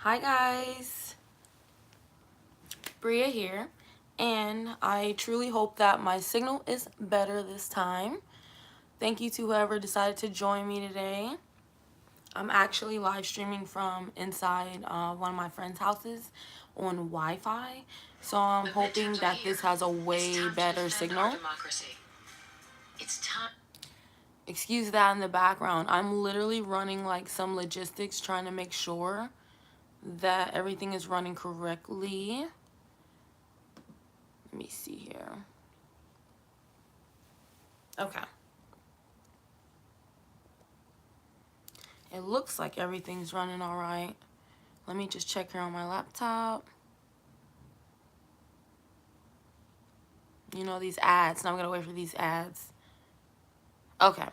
Hi guys, Bria here, and I truly hope that my signal is better this time. Thank you to whoever decided to join me today. I'm actually live streaming from inside one of my friend's houses on Wi-Fi, so I'm hoping that this has a way better signal. It's time. Excuse that in the background. I'm literally running like some logistics trying to make sure that everything is running correctly. Let me see here. Okay. It looks like everything's running all right. Let me just check here on my laptop. You know, these ads. Now I'm going to wait for these ads. Okay.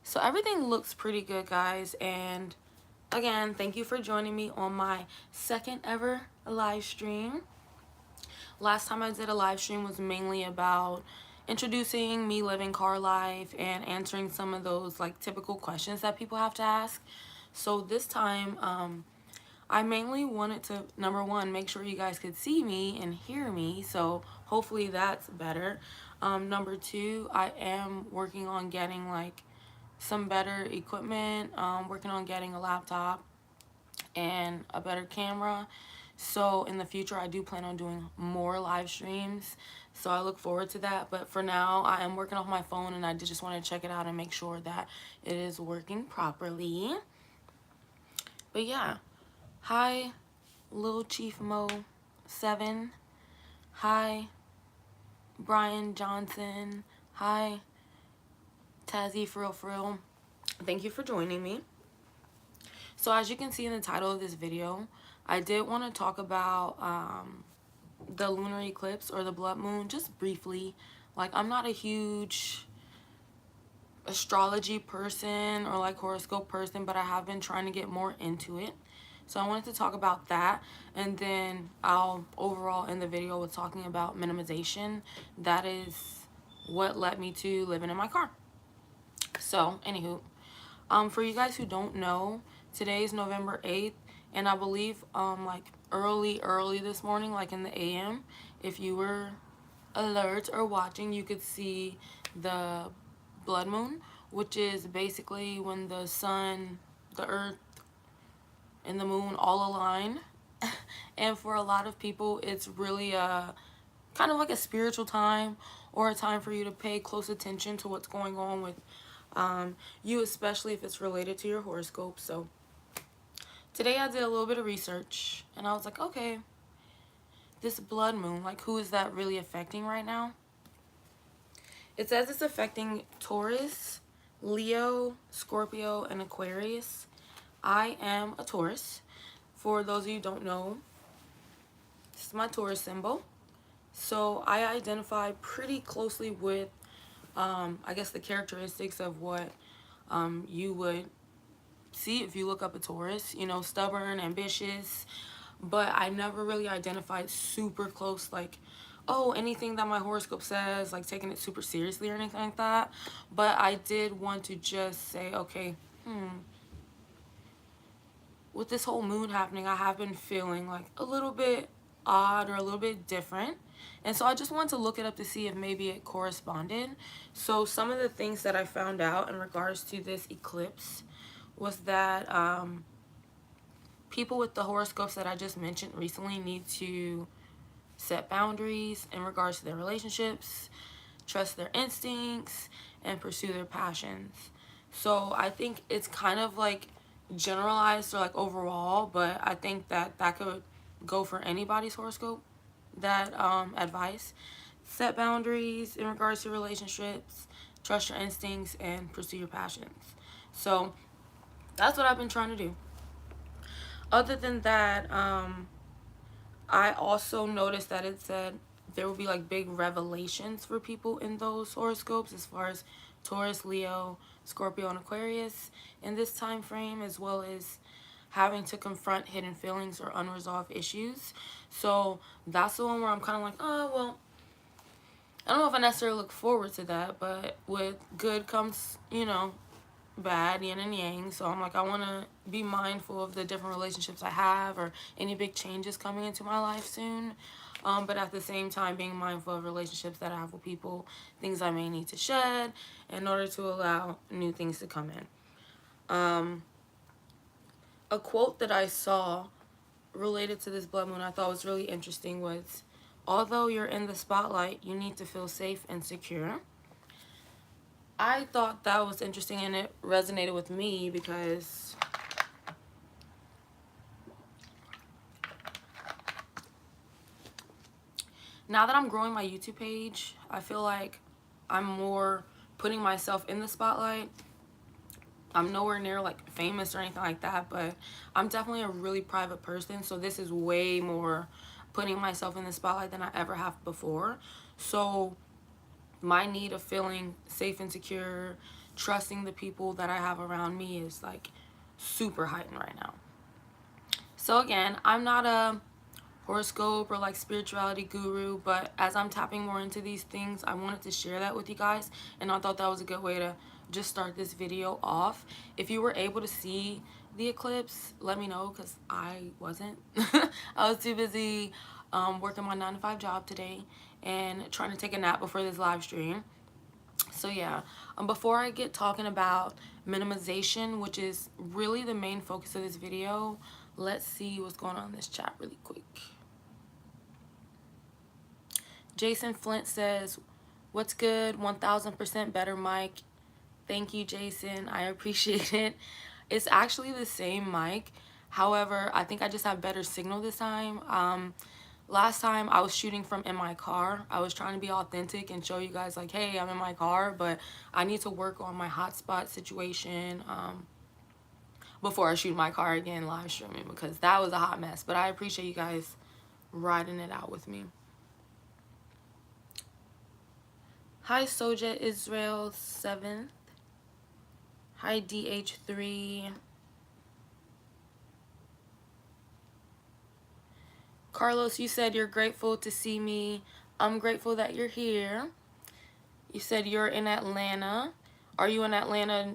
So everything looks pretty good, guys. And again, thank you for joining me on my second ever live stream. Last time I did a live stream was mainly about introducing me living car life and answering some of those like typical questions that people have to ask. So this time, I mainly wanted to, number one, make sure you guys could see me and hear me. So hopefully that's better. Number two, I am working on getting like some better equipment, working on getting a laptop and a better camera. So in the future, I do plan on doing more live streams. So I look forward to that. But for now, I am working off my phone and I just want to check it out and make sure that it is working properly. But yeah, hi, Lil Chief Mo 7. Hi, Brian Johnson. Hi, Tazzy For Real. Thank you for joining me. So as you can see in the title of this video, I did want to talk about the lunar eclipse or the blood moon just briefly. Like, I'm not a huge astrology person or like horoscope person, but I have been trying to get more into it. So I wanted to talk about that, and then I'll overall in the video was talking about minimization. That is what led me to living in my car. So anywho, for you guys who don't know, today is November 8th, and I believe like early this morning, like in the AM, if you were alert or watching, you could see the blood moon, which is basically when the sun, the earth, and the moon all align. And for a lot of people, it's really a kind of like a spiritual time, or a time for you to pay close attention to what's going on with you, especially if it's related to your horoscope. So today I did a little bit of research and I was like, okay, this blood moon, like, who is that really affecting right now? It says it's affecting Taurus, Leo, Scorpio, and Aquarius. I am a Taurus. For those of you who don't know, this is my Taurus symbol. So I identify pretty closely with, I guess, the characteristics of what you would see if you look up a Taurus. You know, stubborn, ambitious. But I never really identified super close, like, oh, anything that my horoscope says, like taking it super seriously or anything like that. But I did want to just say, okay, with this whole moon happening, I have been feeling like a little bit odd or a little bit different. And so I just wanted to look it up to see if maybe it corresponded. So some of the things that I found out in regards to this eclipse was that people with the horoscopes that I just mentioned recently need to set boundaries in regards to their relationships, trust their instincts, and pursue their passions. So I think it's kind of like generalized or like overall, but I think that that could go for anybody's horoscope, that advice. Set boundaries in regards to relationships, trust your instincts, and pursue your passions. So that's what I've been trying to do. Other than that, I also noticed that it said there will be like big revelations for people in those horoscopes as far as Taurus, Leo, Scorpio, and Aquarius in this time frame, as well as having to confront hidden feelings or unresolved issues. So that's the one where I'm kind of like, oh, well, I don't know if I necessarily look forward to that, but with good comes, you know, bad, yin and yang. So I'm like, I want to be mindful of the different relationships I have or any big changes coming into my life soon. But at the same time, being mindful of relationships that I have with people, things I may need to shed in order to allow new things to come in. A quote that I saw related to this blood moon I thought was really interesting was, although you're in the spotlight, you need to feel safe and secure. I thought that was interesting and it resonated with me because now that I'm growing my YouTube page, I feel like I'm more putting myself in the spotlight. I'm nowhere near like famous or anything like that, but I'm definitely a really private person. So this is way more putting myself in the spotlight than I ever have before. So my need of feeling safe and secure, trusting the people that I have around me is like super heightened right now. So again, I'm not a horoscope or like spirituality guru, but as I'm tapping more into these things, I wanted to share that with you guys, and I thought that was a good way to just start this video off. If you were able to see the eclipse, let me know, because I wasn't. I was too busy working my 9-to-5 job today and trying to take a nap before this live stream. So yeah, before I get talking about minimization, which is really the main focus of this video, let's see what's going on in this chat really quick. Jason Flint says, what's good? 1000% better, Mike. Thank you, Jason. I appreciate it. It's actually the same mic. However, I think I just have better signal this time. Last time I was shooting from in my car. I was trying to be authentic and show you guys like, hey, I'm in my car, but I need to work on my hotspot situation before I shoot my car again live streaming, because that was a hot mess. But I appreciate you guys riding it out with me. Hi, Soja Israel 7th. Hi, DH3. Carlos, you said you're grateful to see me. I'm grateful that you're here. You said you're in Atlanta. Are you in Atlanta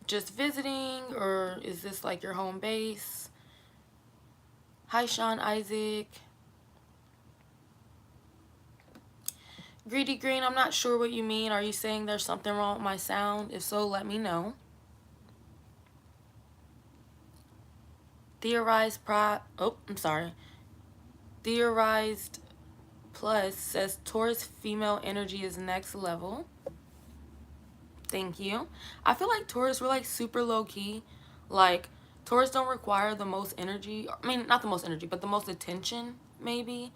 just visiting, or is this like your home base? Hi, Sean Isaac. Greedy Green, I'm not sure what you mean. Are you saying there's something wrong with my sound? If so, let me know. Theorized Plus says Taurus female energy is next level. Thank you. I feel like Taurus, we're like super low key. Like Taurus don't require the most energy. I mean, not the most energy, but the most attention maybe.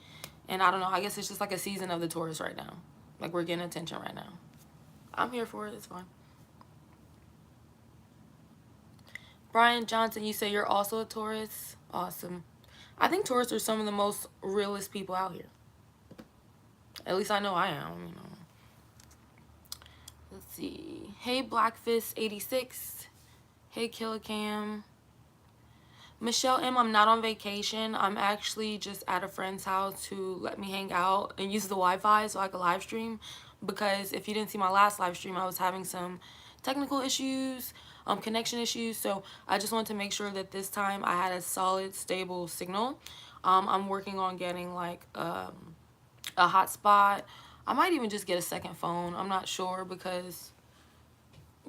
And I don't know. I guess it's just like a season of the Taurus right now. Like we're getting attention right now. I'm here for it. It's fine. Brian Johnson, you say you're also a Taurus. Awesome. I think Taurus are some of the most realist people out here. At least I know I am, you know. Let's see. Hey, Blackfist86. Hey, Killicam. Michelle M, I'm not on vacation. I'm actually just at a friend's house who let me hang out and use the Wi-Fi so I could live stream. Because if you didn't see my last live stream, I was having some technical issues, connection issues. So I just wanted to make sure that this time I had a solid, stable signal. I'm working on getting like a hotspot. I might even just get a second phone. I'm not sure, because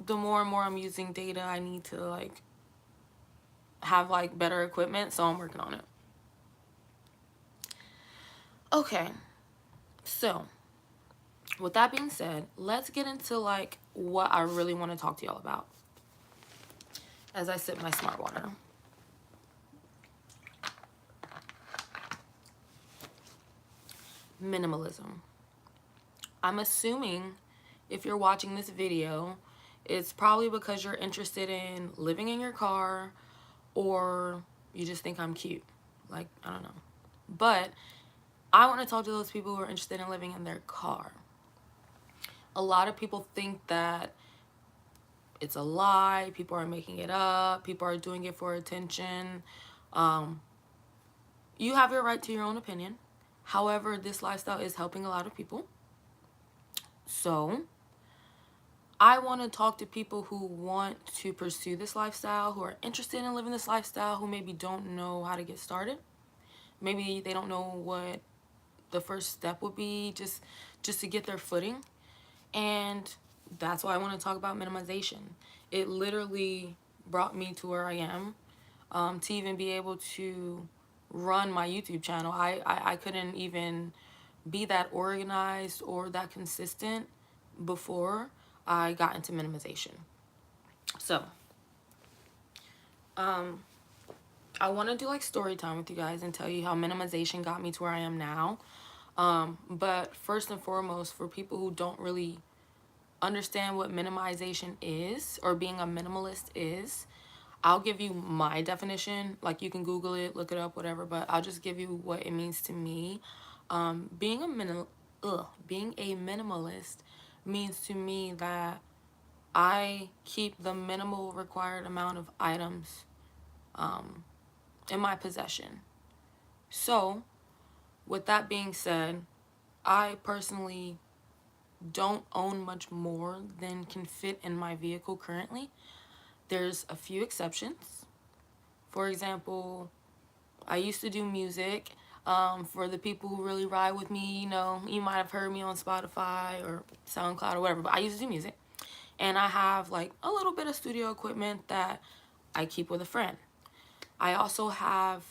the more and more I'm using data, I need to like have like better equipment, so I'm working on it. Okay, so with that being said, let's get into like what I really want to talk to y'all about as I sip my smart water. Minimalism. I'm assuming if you're watching this video, it's probably because you're interested in living in your car, or you just think I'm cute. Like, I don't know. But I want to talk to those people who are interested in living in their car. A lot of people think that it's a lie. People are making it up. People are doing it for attention. You have your right to your own opinion. However, this lifestyle is helping a lot of people. So I want to talk to people who want to pursue this lifestyle, who are interested in living this lifestyle, who maybe don't know how to get started. Maybe they don't know what the first step would be, just to get their footing. And that's why I want to talk about minimization. It literally brought me to where I am, to even be able to run my YouTube channel. I couldn't even be that organized or that consistent before I got into minimization. So, I want to do like story time with you guys and tell you how minimization got me to where I am now. But first and foremost, for people who don't really understand what minimization is or being a minimalist is, I'll give you my definition. Like, you can Google it, look it up, whatever, but I'll just give you what it means to me. Being a minimalist means to me that I keep the minimal required amount of items in my possession. So, with that being said, I personally don't own much more than can fit in my vehicle currently. There's a few exceptions. For example, I used to do music. For the people who really ride with me, you know, you might have heard me on Spotify or SoundCloud or whatever, but I used to do music. And I have like a little bit of studio equipment that I keep with a friend. I also have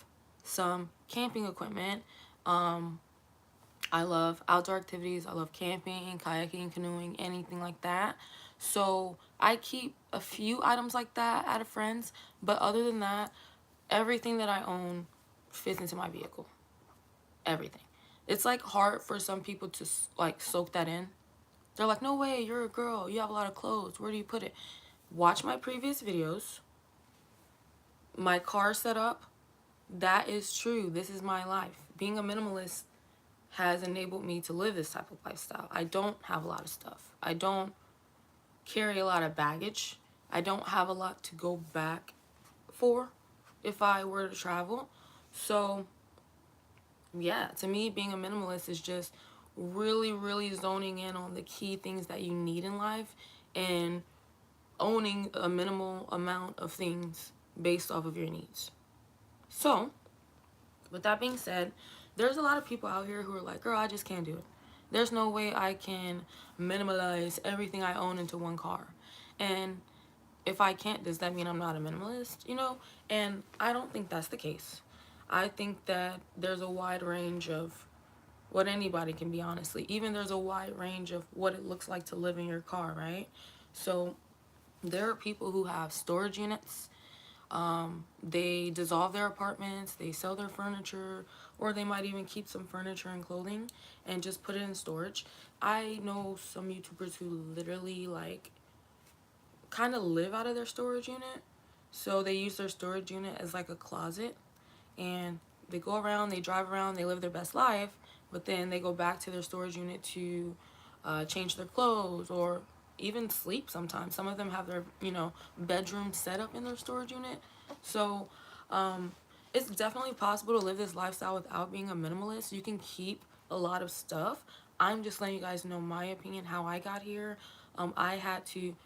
some camping equipment. I love outdoor activities. I love camping, kayaking, canoeing, anything like that. So I keep a few items like that at a friend's, but other than that, everything that I own fits into my vehicle. Everything. It's like hard for some people to like soak that in. They're like, no way, you're a girl. You have a lot of clothes. Where do you put it? Watch my previous videos. My car setup, that is true. This is my life. Being a minimalist has enabled me to live this type of lifestyle. I don't have a lot of stuff. I don't carry a lot of baggage. I don't have a lot to go back for if I were to travel. So, yeah, to me, being a minimalist is just really, really zoning in on the key things that you need in life and owning a minimal amount of things based off of your needs. So, with that being said, there's a lot of people out here who are like, girl, I just can't do it. There's no way I can minimalize everything I own into one car. And if I can't, does that mean I'm not a minimalist? You know? And I don't think that's the case. I think that there's a wide range of what anybody can be, honestly. Even there's a wide range of what it looks like to live in your car, right? So there are people who have storage units. They dissolve their apartments, they sell their furniture, or they might even keep some furniture and clothing and just put it in storage. I know some YouTubers who literally like kind of live out of their storage unit. So they use their storage unit as like a closet, and they go around, they drive around, they live their best life, but then they go back to their storage unit to change their clothes or even sleep sometimes. Some of them have their, you know, bedroom set up in their storage unit. So it's definitely possible to live this lifestyle without being a minimalist. You can keep a lot of stuff. I'm just letting you guys know my opinion, how I got here. I had to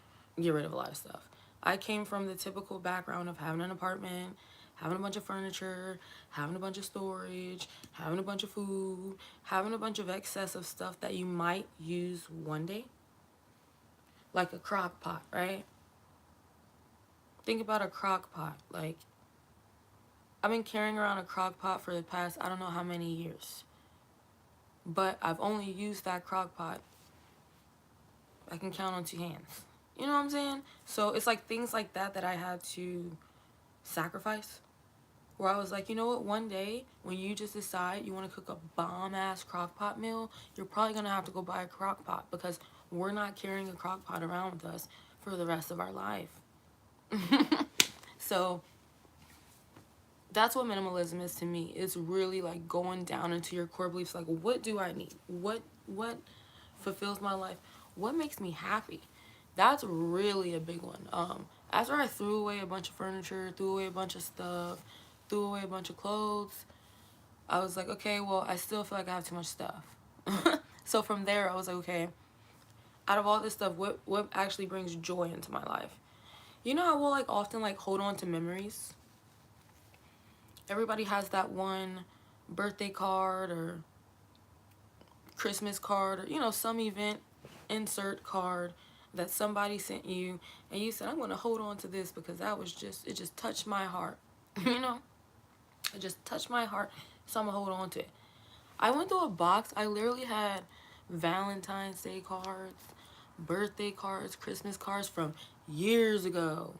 get rid of a lot of stuff. I came from the typical background of having an apartment, having a bunch of furniture, having a bunch of storage, having a bunch of food, having a bunch of excess of stuff that you might use one day. Like a crock pot, right? Think about a crock pot. Like, I've been carrying around a crock pot for the past I don't know how many years. But I've only used that crock pot, I can count on two hands. You know what I'm saying? So it's like things like that that I had to sacrifice. Where I was like, you know what, one day when you just decide you want to cook a bomb ass crock pot meal, you're probably going to have to go buy a crock pot, because we're not carrying a crock pot around with us for the rest of our life. So that's what minimalism is to me. It's really like going down into your core beliefs. Like, what do I need? What fulfills my life? What makes me happy? That's really a big one. After I threw away a bunch of furniture, threw away a bunch of stuff, threw away a bunch of clothes, I was like, okay, well, I still feel like I have too much stuff. So from there, I was like, okay, out of all this stuff, what actually brings joy into my life? You know, I will like often like hold on to memories. Everybody has that one birthday card or Christmas card, or you know, some event insert card that somebody sent you, and you said, I'm going to hold on to this because that was just, it just touched my heart. You know, it just touched my heart, so I'm going to hold on to it. I went through a box. I literally had Valentine's Day cards, birthday cards, Christmas cards from years ago.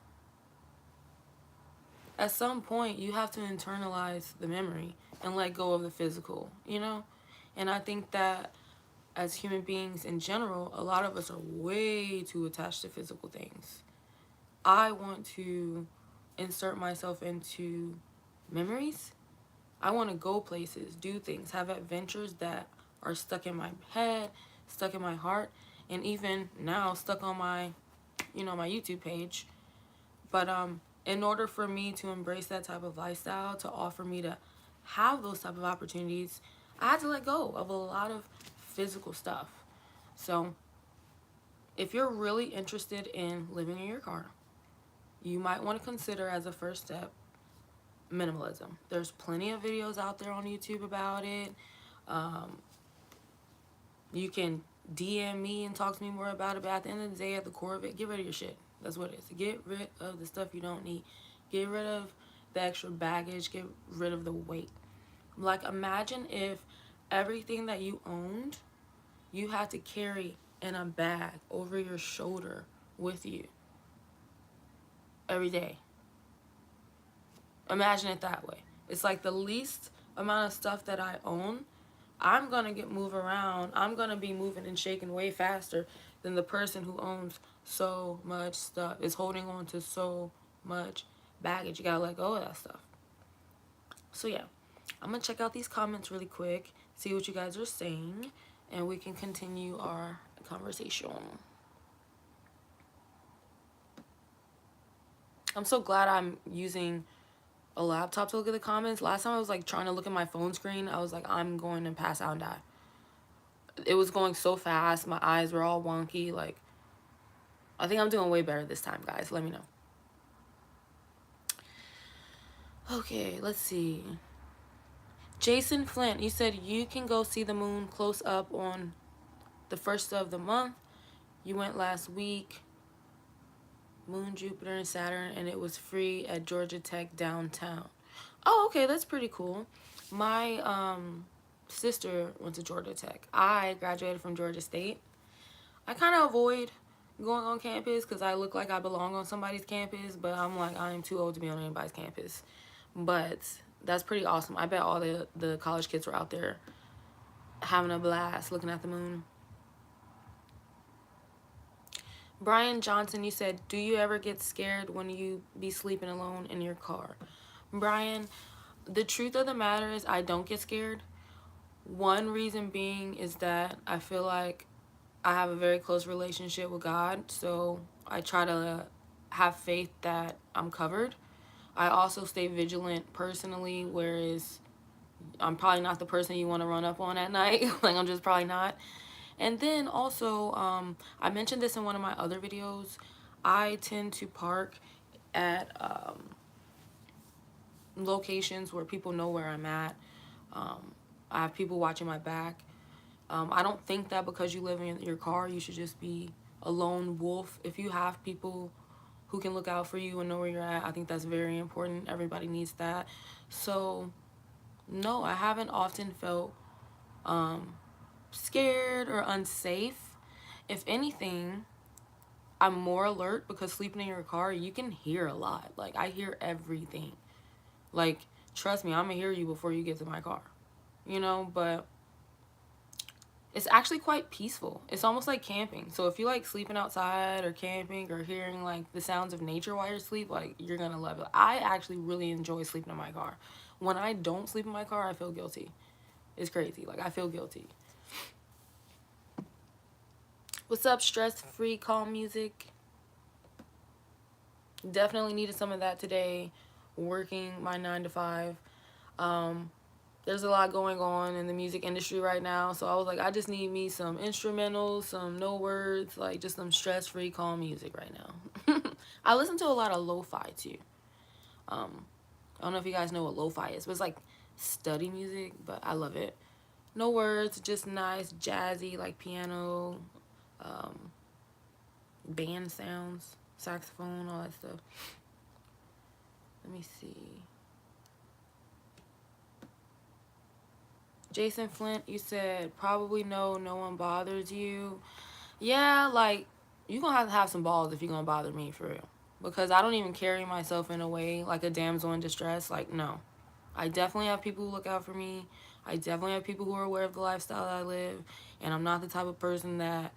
At some point, you have to internalize the memory and let go of the physical, you know? And I think that as human beings in general, a lot of us are way too attached to physical things. I want to insert myself into memories. I want to go places, do things, have adventures that are stuck in my head, stuck in my heart, and even now stuck on my, you know, my YouTube page. But in order for me to embrace that type of lifestyle, to offer me to have those type of opportunities, I had to let go of a lot of physical stuff. So if you're really interested in living in your car, you might want to consider as a first step minimalism. There's plenty of videos out there on YouTube about it. You can DM me and talk to me more about it, but at the end of the day, at the core of it, get rid of your shit. That's what it is. Get rid of the stuff you don't need. Get rid of the extra baggage. Get rid of the weight. Like, imagine if everything that you owned, you had to carry in a bag over your shoulder with you every day. Imagine it that way. It's like the least amount of stuff that I own, I'm going to move around. I'm going to be moving and shaking way faster than the person who owns so much stuff, is holding on to so much baggage. You got to let go of that stuff. So yeah, I'm going to check out these comments really quick, see what you guys are saying, and we can continue our conversation. I'm so glad I'm using a laptop to look at the comments. Last time I was like trying to look at my phone screen, I was like, I'm going to pass out and die. It was going so fast. My eyes were all wonky. Like, I think I'm doing way better this time, guys. Let me know. Okay, let's see. Jason Flint, you said you can go see the moon close up on the 1st of the month. You went last week. Moon, Jupiter, and Saturn, and it was free at Georgia Tech downtown. Oh, okay, that's pretty cool. My sister went to Georgia Tech. I graduated from Georgia State. I kind of avoid going on campus because I look like I belong on somebody's campus, but I'm like, I am too old to be on anybody's campus. But that's pretty awesome. I bet all the college kids were out there having a blast looking at the moon. Brian Johnson, you said, do you ever get scared when you be sleeping alone in your car? Brian, the truth of the matter is I don't get scared. One reason being is that I feel like I have a very close relationship with God, so I try to have faith that I'm covered. I also stay vigilant personally, whereas I'm probably not the person you want to run up on at night. Like, I'm just probably not. And then also, I mentioned this in one of my other videos, I tend to park at locations where people know where I'm at. I have people watching my back. I don't think that because you live in your car, you should just be a lone wolf. If you have people who can look out for you and know where you're at, I think that's very important. Everybody needs that. So, no, I haven't often felt scared or unsafe. If anything, I'm more alert because sleeping in your car, you can hear a lot. Like, I hear everything. Like, trust me, I'm gonna hear you before you get to my car, you know. But it's actually quite peaceful. It's almost like camping. So if you like sleeping outside or camping or hearing like the sounds of nature while you're asleep, like, you're gonna love it. I actually really enjoy sleeping in my car. When I don't sleep in my car, I feel guilty. It's crazy. Like, I feel guilty. What's up, stress-free calm music? Definitely needed some of that today, working my 9 to 5. there's a lot going on in the music industry right now. So I was like, I just need me some instrumentals, some no words, like just some stress-free, calm music right now. I listen to a lot of lo-fi too. I don't know if you guys know what lo-fi is, but it's like study music, but I love it. No words, just nice, jazzy, like piano, band sounds, saxophone, all that stuff. Let me see. Jason Flint, you said probably no one bothers you. Yeah, like, you're gonna have to have some balls if you're gonna bother me, for real. Because I don't even carry myself in a way like a damsel in distress. Like, no. I definitely have people who look out for me. I definitely have people who are aware of the lifestyle that I live. And I'm not the type of person that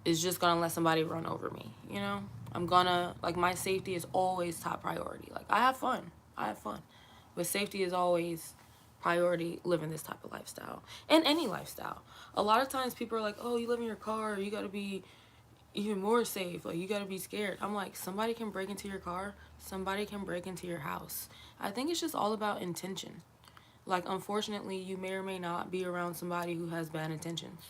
is just gonna let somebody run over me, you know? I'm gonna, like, my safety is always top priority. Like, I have fun. But safety is always priority living this type of lifestyle. And any lifestyle. A lot of times people are like, oh, you live in your car, you gotta be even more safe, like, you gotta be scared. I'm like, somebody can break into your car, somebody can break into your house. I think it's just all about intention. Like, unfortunately, you may or may not be around somebody who has bad intentions.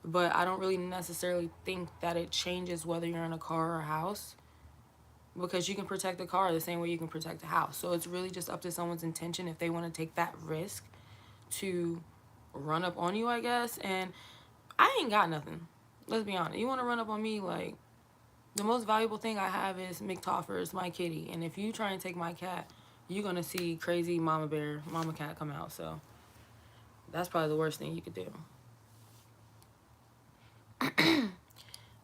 But I don't really necessarily think that it changes whether you're in a car or a house, because you can protect the car the same way you can protect a house. So it's really just up to someone's intention if they want to take that risk to run up on you, I guess. And I ain't got nothing. Let's be honest. You want to run up on me, like, the most valuable thing I have is McToffers, my kitty. And if you try and take my cat, you're going to see crazy mama bear, mama cat come out. So that's probably the worst thing you could do.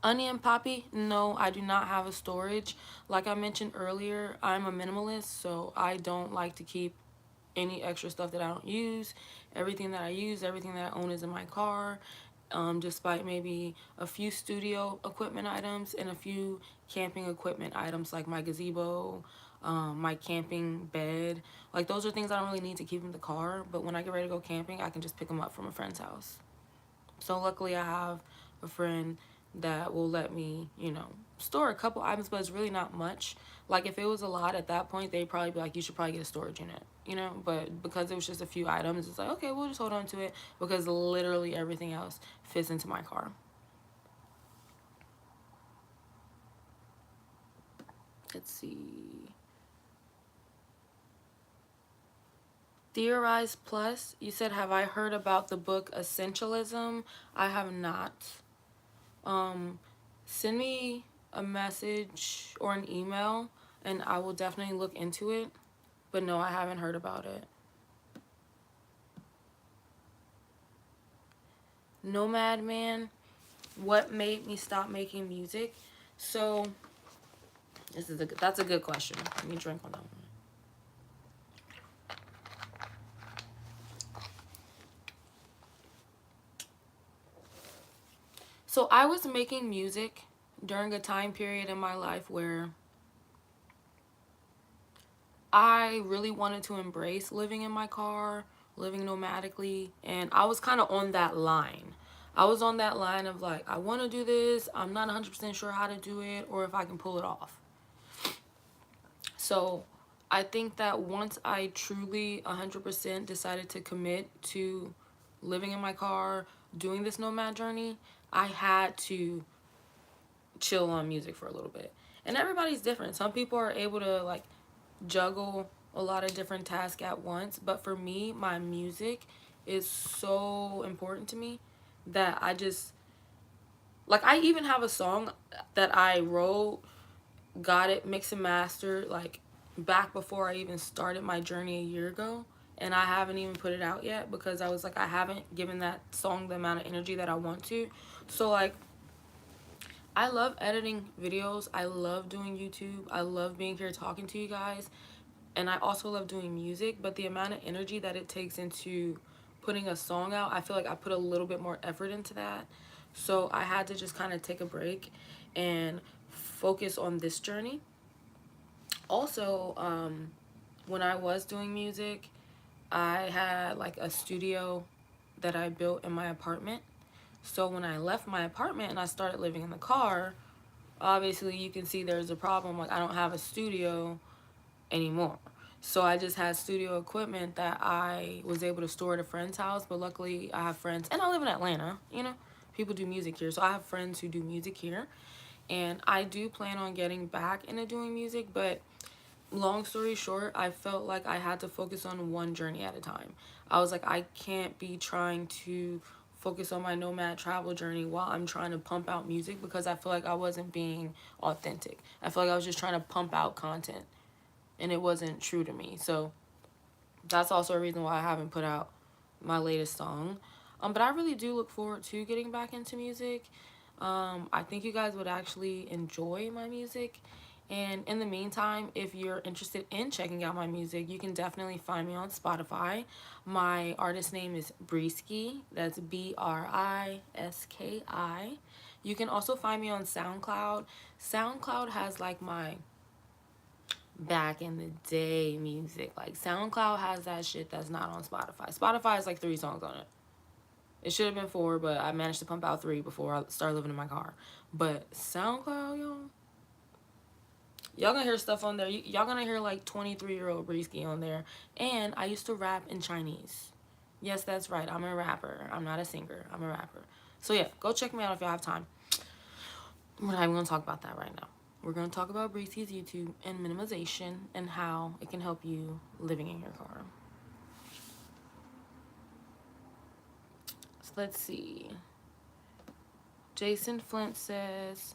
Onion Poppy, no, I do not have a storage. Like I mentioned earlier, I'm a minimalist, so I don't like to keep any extra stuff that I don't use. Everything that I use, everything that I own is in my car, despite maybe a few studio equipment items and a few camping equipment items like my gazebo, my camping bed. Like, those are things I don't really need to keep in the car, but when I get ready to go camping, I can just pick them up from a friend's house. So luckily I have a friend that will let me, you know, store a couple items, but it's really not much. Like, if it was a lot at that point, they'd probably be like, you should probably get a storage unit, you know? But because it was just a few items, it's like, okay, we'll just hold on to it, because literally everything else fits into my car. Let's see. Theorize Plus, you said, have I heard about the book Essentialism? I have not. Send me a message or an email and I will definitely look into it. But no, I haven't heard about it. Nomad Man, what made me stop making music? So that's a good question. Let me drink on that one. So I was making music during a time period in my life where I really wanted to embrace living in my car, living nomadically, and I was kind of on that line. I was on that line of like, I want to do this, I'm not 100% sure how to do it or if I can pull it off. So I think that once I truly 100% decided to commit to living in my car, doing this nomad journey, I had to chill on music for a little bit. And everybody's different. Some people are able to like juggle a lot of different tasks at once, but for me, my music is so important to me that I just, like, I even have a song that I wrote, got it mixed and mastered like back before I even started my journey a year ago, and I haven't even put it out yet because I was like, I haven't given that song the amount of energy that I want to. So like, I love editing videos, I love doing YouTube, I love being here talking to you guys, and I also love doing music, but the amount of energy that it takes into putting a song out, I feel like I put a little bit more effort into that. So I had to just kind of take a break and focus on this journey. Also, when I was doing music, I had like a studio that I built in my apartment. So when I left my apartment and I started living in the car, obviously you can see there's a problem. Like, I don't have a studio anymore. So I just had studio equipment that I was able to store at a friend's house. But luckily I have friends, and I live in Atlanta, you know, people do music here. So I have friends who do music here, and I do plan on getting back into doing music. But long story short, I felt like I had to focus on one journey at a time. I was like, I can't be trying to focus on my nomad travel journey while I'm trying to pump out music, because I feel like I wasn't being authentic. I feel like I was just trying to pump out content and it wasn't true to me. So that's also a reason why I haven't put out my latest song. But I really do look forward to getting back into music. I think you guys would actually enjoy my music. And in the meantime, if you're interested in checking out my music, you can definitely find me on Spotify. My artist name is Briski. That's Briski. You can also find me on SoundCloud. SoundCloud has like my back in the day music. Like SoundCloud has that shit that's not on Spotify. Spotify has like 3 songs on it. It should have been 4, but I managed to pump out 3 before I started living in my car. But SoundCloud, y'all gonna hear stuff on there. Y'all gonna hear like 23-year-old Brisky on there. And I used to rap in Chinese. Yes, that's right. I'm a rapper. I'm not a singer. I'm a rapper. So yeah, go check me out if y'all have time. We're not even gonna talk about that right now. We're going to talk about Brisky's YouTube and minimalization and how it can help you living in your car. So let's see. Jason Flint says,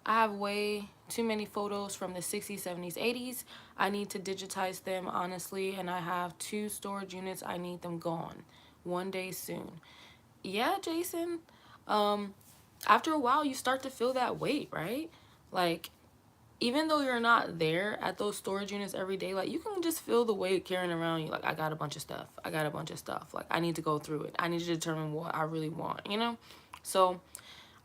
I have way too many photos from the 60s, 70s, 80s. I need to digitize them, honestly, and I have 2 storage units. I need them gone one day soon. Yeah, Jason. After a while, you start to feel that weight, right? Like, even though you're not there at those storage units every day, like, you can just feel the weight carrying around you. Like, I got a bunch of stuff. I got a bunch of stuff. Like, I need to go through it. I need to determine what I really want, you know? So,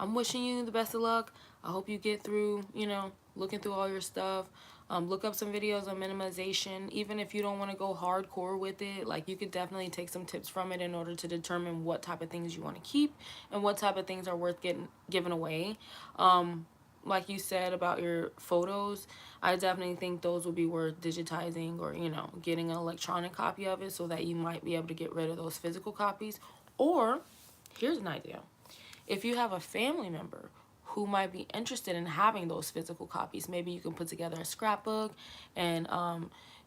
I'm wishing you the best of luck. I hope you get through, you know, looking through all your stuff. Look up some videos on minimalization. Even if you don't want to go hardcore with it, like, you could definitely take some tips from it in order to determine what type of things you want to keep and what type of things are worth given away. Like you said about your photos, I definitely think those would be worth digitizing, or, you know, getting an electronic copy of it so that you might be able to get rid of those physical copies. Or, here's an idea. If you have a family member who might be interested in having those physical copies, maybe you can put together a scrapbook and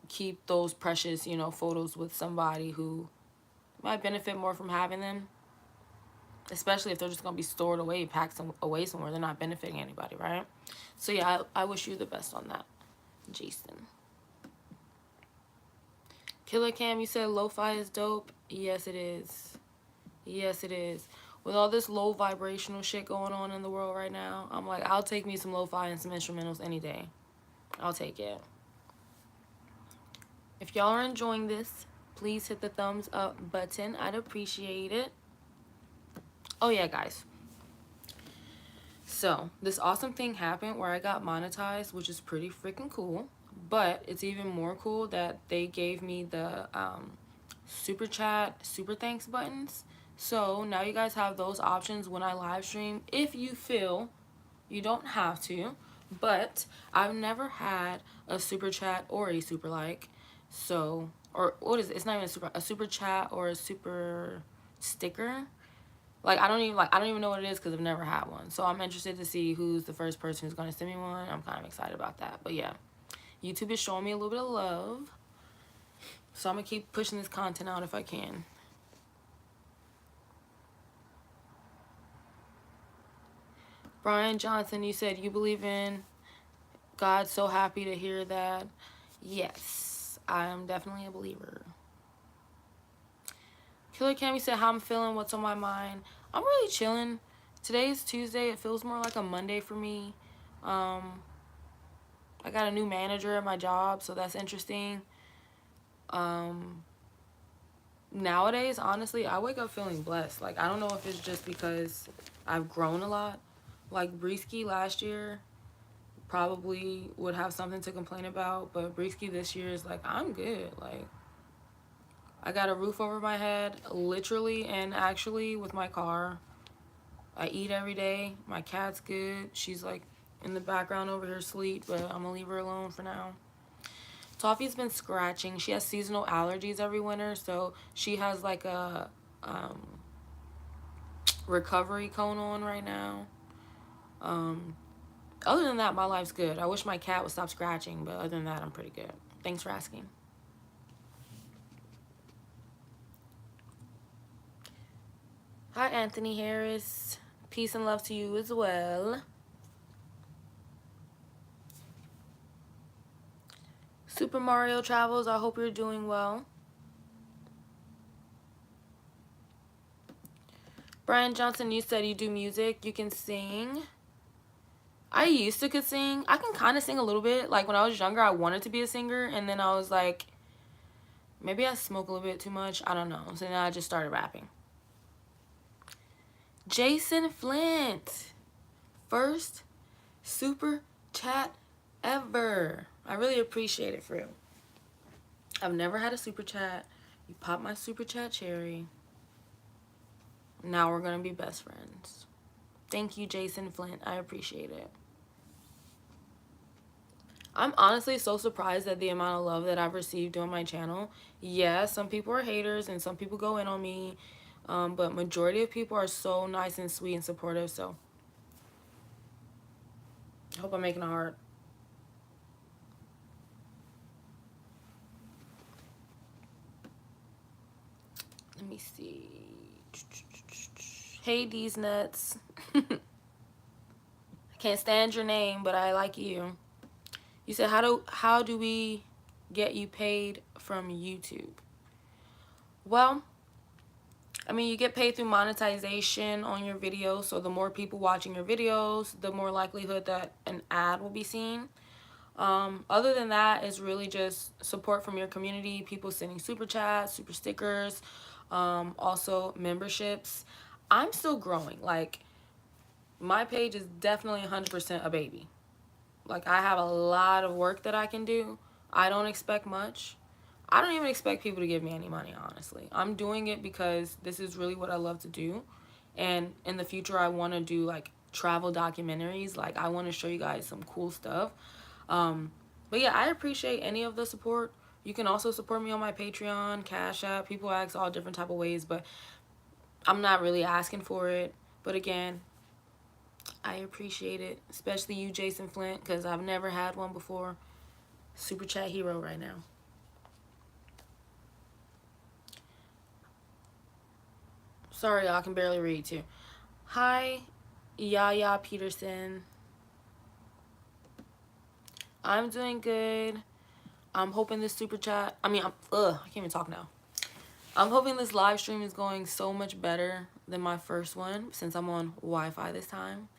keep those precious, you know, photos with somebody who might benefit more from having them. Especially if they're just going to be stored away, packed away somewhere. They're not benefiting anybody, right? So, yeah, I wish you the best on that, Jason. Killer Cam, you said lo-fi is dope. Yes, it is. Yes, it is. With all this low vibrational shit going on in the world right now, I'm like, I'll take me some lo-fi and some instrumentals any day. I'll take it. If y'all are enjoying this, please hit the thumbs up button. I'd appreciate it. Oh yeah, guys. So, this awesome thing happened where I got monetized, which is pretty freaking cool. But it's even more cool that they gave me the super chat, super thanks buttons. So, now you guys have those options when I live stream. If you feel you don't have to, but I've never had a super chat or a super like. So, or what is it? It's not even a super chat or a super sticker. Like, I don't even know what it is because I've never had one. So I'm interested to see who's the first person who's going to send me one. I'm kind of excited about that. But yeah, YouTube is showing me a little bit of love. So I'm going to keep pushing this content out if I can. Brian Johnson, you said you believe in God. So happy to hear that. Yes, I am definitely a believer. Killer Cami said how I'm feeling, what's on my mind. I'm really chilling. Today is Tuesday. It feels more like a Monday for me. I got a new manager at my job, so that's interesting. Nowadays, honestly, I wake up feeling blessed. Like, I don't know if it's just because I've grown a lot. Like, Brisky last year probably would have something to complain about, but Brisky this year is like, I'm good. Like, I got a roof over my head, literally and actually, with my car. I eat every day. My cat's good. She's like in the background over here asleep, but I'm gonna leave her alone for now. Toffee's been scratching. She has seasonal allergies every winter, so she has like a recovery cone on right now. Other than that, my life's good. I wish my cat would stop scratching, but other than that, I'm pretty good. Thanks for asking. Hi, Anthony Harris. Peace and love to you as well. Super Mario Travels, I hope you're doing well. Brian Johnson, you said you do music. You can sing. I used to could sing. I can kind of sing a little bit. Like, when I was younger, I wanted to be a singer. And then I was like, maybe I smoke a little bit too much. I don't know. So then I just started rapping. Jason Flint. First super chat ever. I really appreciate it, for real. I've never had a super chat. You popped my super chat cherry. Now we're going to be best friends. Thank you, Jason Flint. I appreciate it. I'm honestly so surprised at the amount of love that I've received on my channel. Yeah, some people are haters and some people go in on me. But majority of people are so nice and sweet and supportive. So I hope I'm making a heart. Let me see. Hey, these nuts. I can't stand your name, but I like you. You said, how do we get you paid from YouTube? Well, I mean, you get paid through monetization on your videos. So the more people watching your videos, the more likelihood that an ad will be seen. Other than that, it's really just support from your community, people sending super chats, super stickers, also memberships. I'm still growing. Like, my page is definitely 100% a baby. Like, I have a lot of work that I can do. I don't expect much. I don't even expect people to give me any money, honestly. I'm doing it because this is really what I love to do. And in the future, I want to do, like, travel documentaries. Like, I want to show you guys some cool stuff. But yeah, I appreciate any of the support. You can also support me on my Patreon, Cash App. People ask all different type of ways, but I'm not really asking for it. But again, I appreciate it, especially you, Jason Flint, because I've never had one before. Super chat hero right now. Sorry, I can barely read too. Hi, Yaya Peterson. I'm doing good. I'm hoping this super chat, I can't even talk now. I'm hoping this live stream is going so much better than my first one, since I'm on Wi-Fi this time.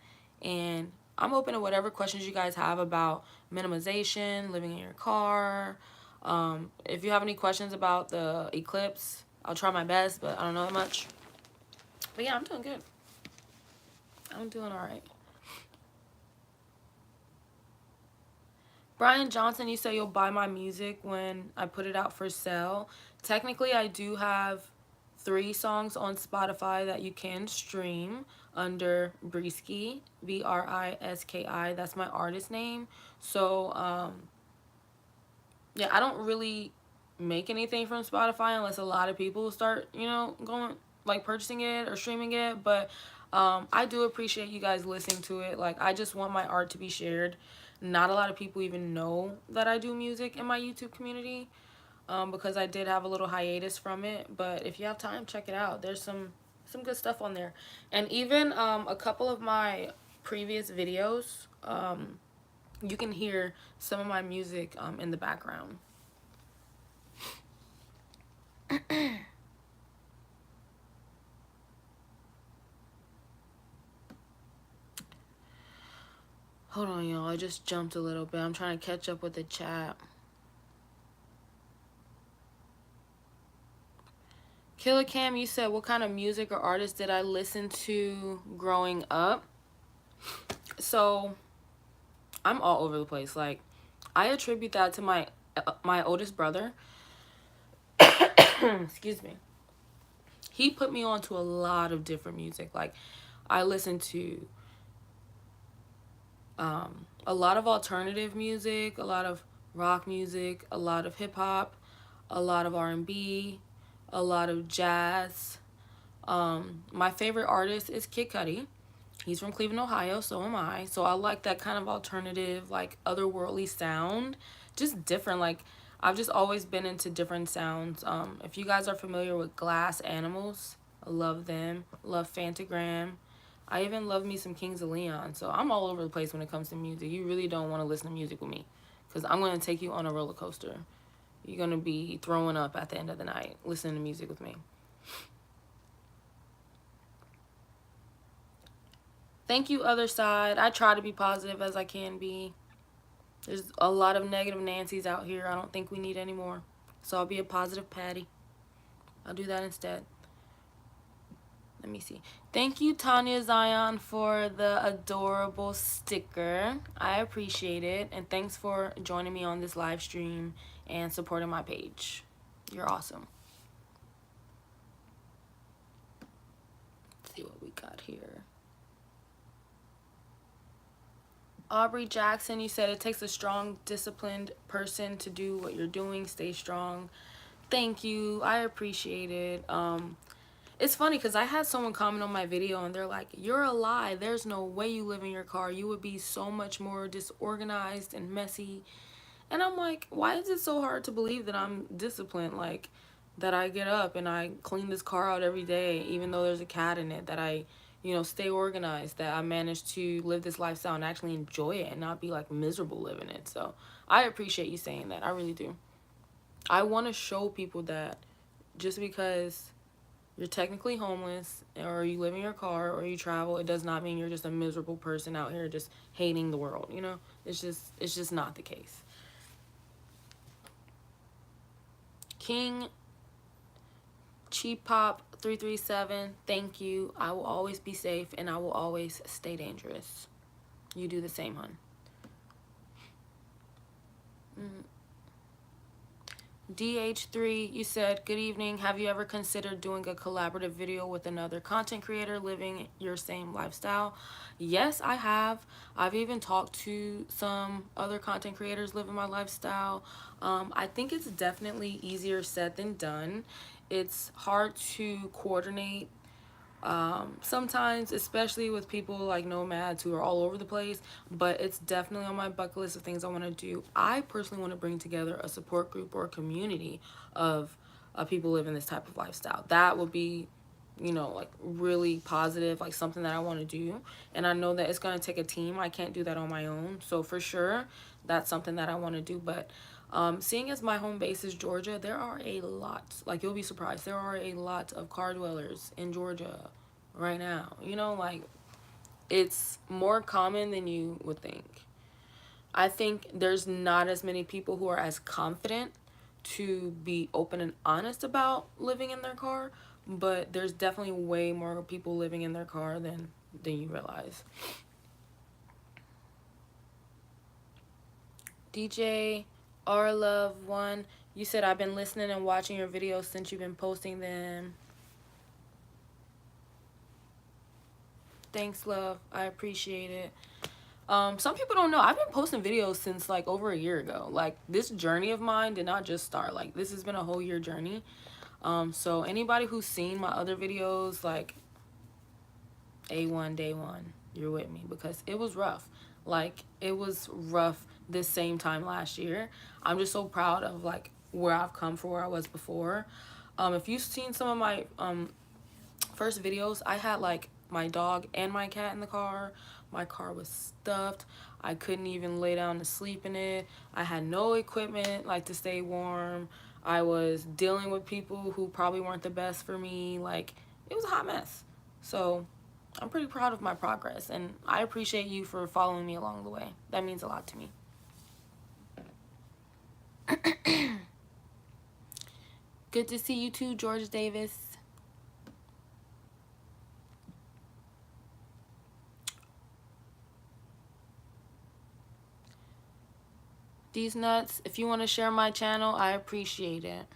And I'm open to whatever questions you guys have about minimization, living in your car. If you have any questions about the eclipse, I'll try my best, but I don't know that much. But yeah, I'm doing good. I'm doing all right. Brian Johnson, you say you'll buy my music when I put it out for sale. Technically, I do have 3 songs on Spotify that you can stream under Briski, Briski. That's my artist name. So, yeah, I don't really make anything from Spotify unless a lot of people start, going, like, purchasing it or streaming it. But I do appreciate you guys listening to it. Like, I just want my art to be shared. Not a lot of people even know that I do music in my YouTube community, because I did have a little hiatus from it. But if you have time, check it out. There's some good stuff on there. And even a couple of my previous videos, you can hear some of my music in the background. Hold on, y'all. I just jumped a little bit. I'm trying to catch up with the chat. Killer Cam, you said, what kind of music or artist did I listen to growing up? So, I'm all over the place. Like, I attribute that to my oldest brother. Excuse me. He put me on to a lot of different music. Like, I listened to a lot of alternative music, a lot of rock music, a lot of hip hop, a lot of R&B, a lot of jazz. My favorite artist is Kid Cudi. He's from Cleveland, Ohio, so am I. So I like that kind of alternative, like otherworldly sound. Just different. Like I've just always been into different sounds. If you guys are familiar with Glass Animals, I love them. Love Fantagram. I even love me some Kings of Leon. So I'm all over the place when it comes to music. You really don't want to listen to music with me, because I'm going to take you on a roller coaster. You're going to be throwing up at the end of the night listening to music with me. Thank you, other side. I try to be positive as I can be. There's a lot of negative Nancys out here. I don't think we need any more. So I'll be a positive Patty. I'll do that instead. Let me see. Thank you, Tanya Zion, for the adorable sticker. I appreciate it. And thanks for joining me on this live stream and supporting my page. You're awesome. Let's see what we got here. Aubrey Jackson, you said it takes a strong, disciplined person to do what you're doing. Stay strong. Thank you. I appreciate it. It's funny because I had someone comment on my video and they're like, you're a lie. There's no way you live in your car. You would be so much more disorganized and messy. And I'm like, why is it so hard to believe that I'm disciplined? Like, that I get up and I clean this car out every day, even though there's a cat in it, that I, you know, stay organized, that I manage to live this lifestyle and actually enjoy it and not be like miserable living it. So I appreciate you saying that. I really do. I want to show people that just because you're technically homeless or you live in your car or you travel, it does not mean you're just a miserable person out here just hating the world, you know? It's just not the case. King Cheap Pop 337, thank you. I will always be safe and I will always stay dangerous. You do the same, hun. DH3, you said, good evening. Have you ever considered doing a collaborative video with another content creator living your same lifestyle? Yes, I have. I've even talked to some other content creators living my lifestyle. I think it's definitely easier said than done. It's hard to coordinate sometimes, especially with people like nomads who are all over the place, but it's definitely on my bucket list of things I want to do. I personally want to bring together a support group or a community of people living this type of lifestyle. That would be, you know, like really positive, like something that I want to do. And I know that it's going to take a team. I can't do that on my own. So for sure, that's something that I want to do. But seeing as my home base is Georgia, there are a lot, like you'll be surprised, there are a lot of car dwellers in Georgia right now. You know, like it's more common than you would think. I think there's not as many people who are as confident to be open and honest about living in their car, but there's definitely way more people living in their car than you realize. DJ R Love 1, you said, I've been listening and watching your videos since you've been posting them. Thanks, love. I appreciate it. Some people don't know, I've been posting videos since like over a year ago. Like this journey of mine did not just start. Like this has been a whole year journey. So anybody who's seen my other videos, like A1 day one, you're with me, because it was rough. Like it was rough this same time last year. I'm just so proud of like where I've come from where I was before. If you've seen some of my first videos, I had like my dog and my cat in the car. My car was stuffed. I couldn't even lay down to sleep in it. I had no equipment like to stay warm. I was dealing with people who probably weren't the best for me. Like it was a hot mess. So I'm pretty proud of my progress, and I appreciate you for following me along the way. That means a lot to me. Good to see you too, George Davis. These nuts, if you want to share my channel, I appreciate it.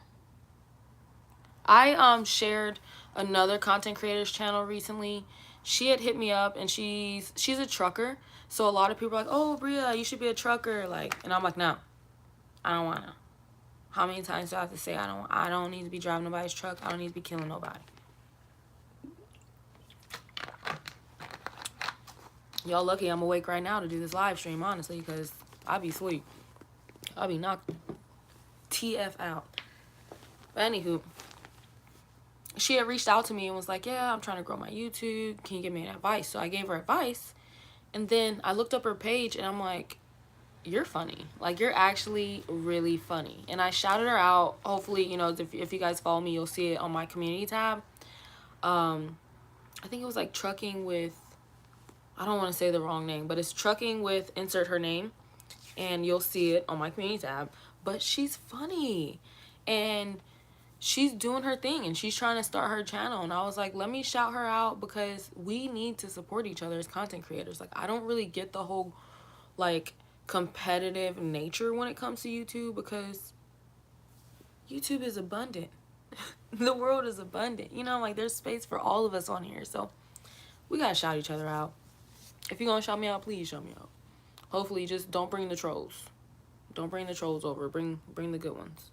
I shared another content creator's channel recently. She had hit me up, and she's a trucker. So a lot of people are like, oh, Bria, you should be a trucker. Like, and I'm like, no. I don't want to. How many times do I have to say I don't need to be driving nobody's truck. I don't need to be killing nobody. Y'all lucky I'm awake right now to do this live stream, honestly, because I'll be asleep. I'll be knocked TF out. But anywho, she had reached out to me and was like, yeah, I'm trying to grow my YouTube. Can you give me advice? So I gave her advice. And then I looked up her page and I'm like, you're funny. Like, you're actually really funny. And I shouted her out. Hopefully, you know, if you guys follow me, you'll see it on my community tab. I think it was like trucking with, I don't want to say the wrong name, but it's trucking with insert her name. And you'll see it on my community tab. But she's funny. And she's doing her thing and she's trying to start her channel. And I was like, let me shout her out because we need to support each other as content creators. Like, I don't really get the whole, like, competitive nature when it comes to YouTube because YouTube is abundant. The world is abundant. You know, like, there's space for all of us on here. So we gotta shout each other out. If you're gonna shout me out, please shout me out. Hopefully, just don't bring the trolls. Don't bring the trolls over. Bring the good ones.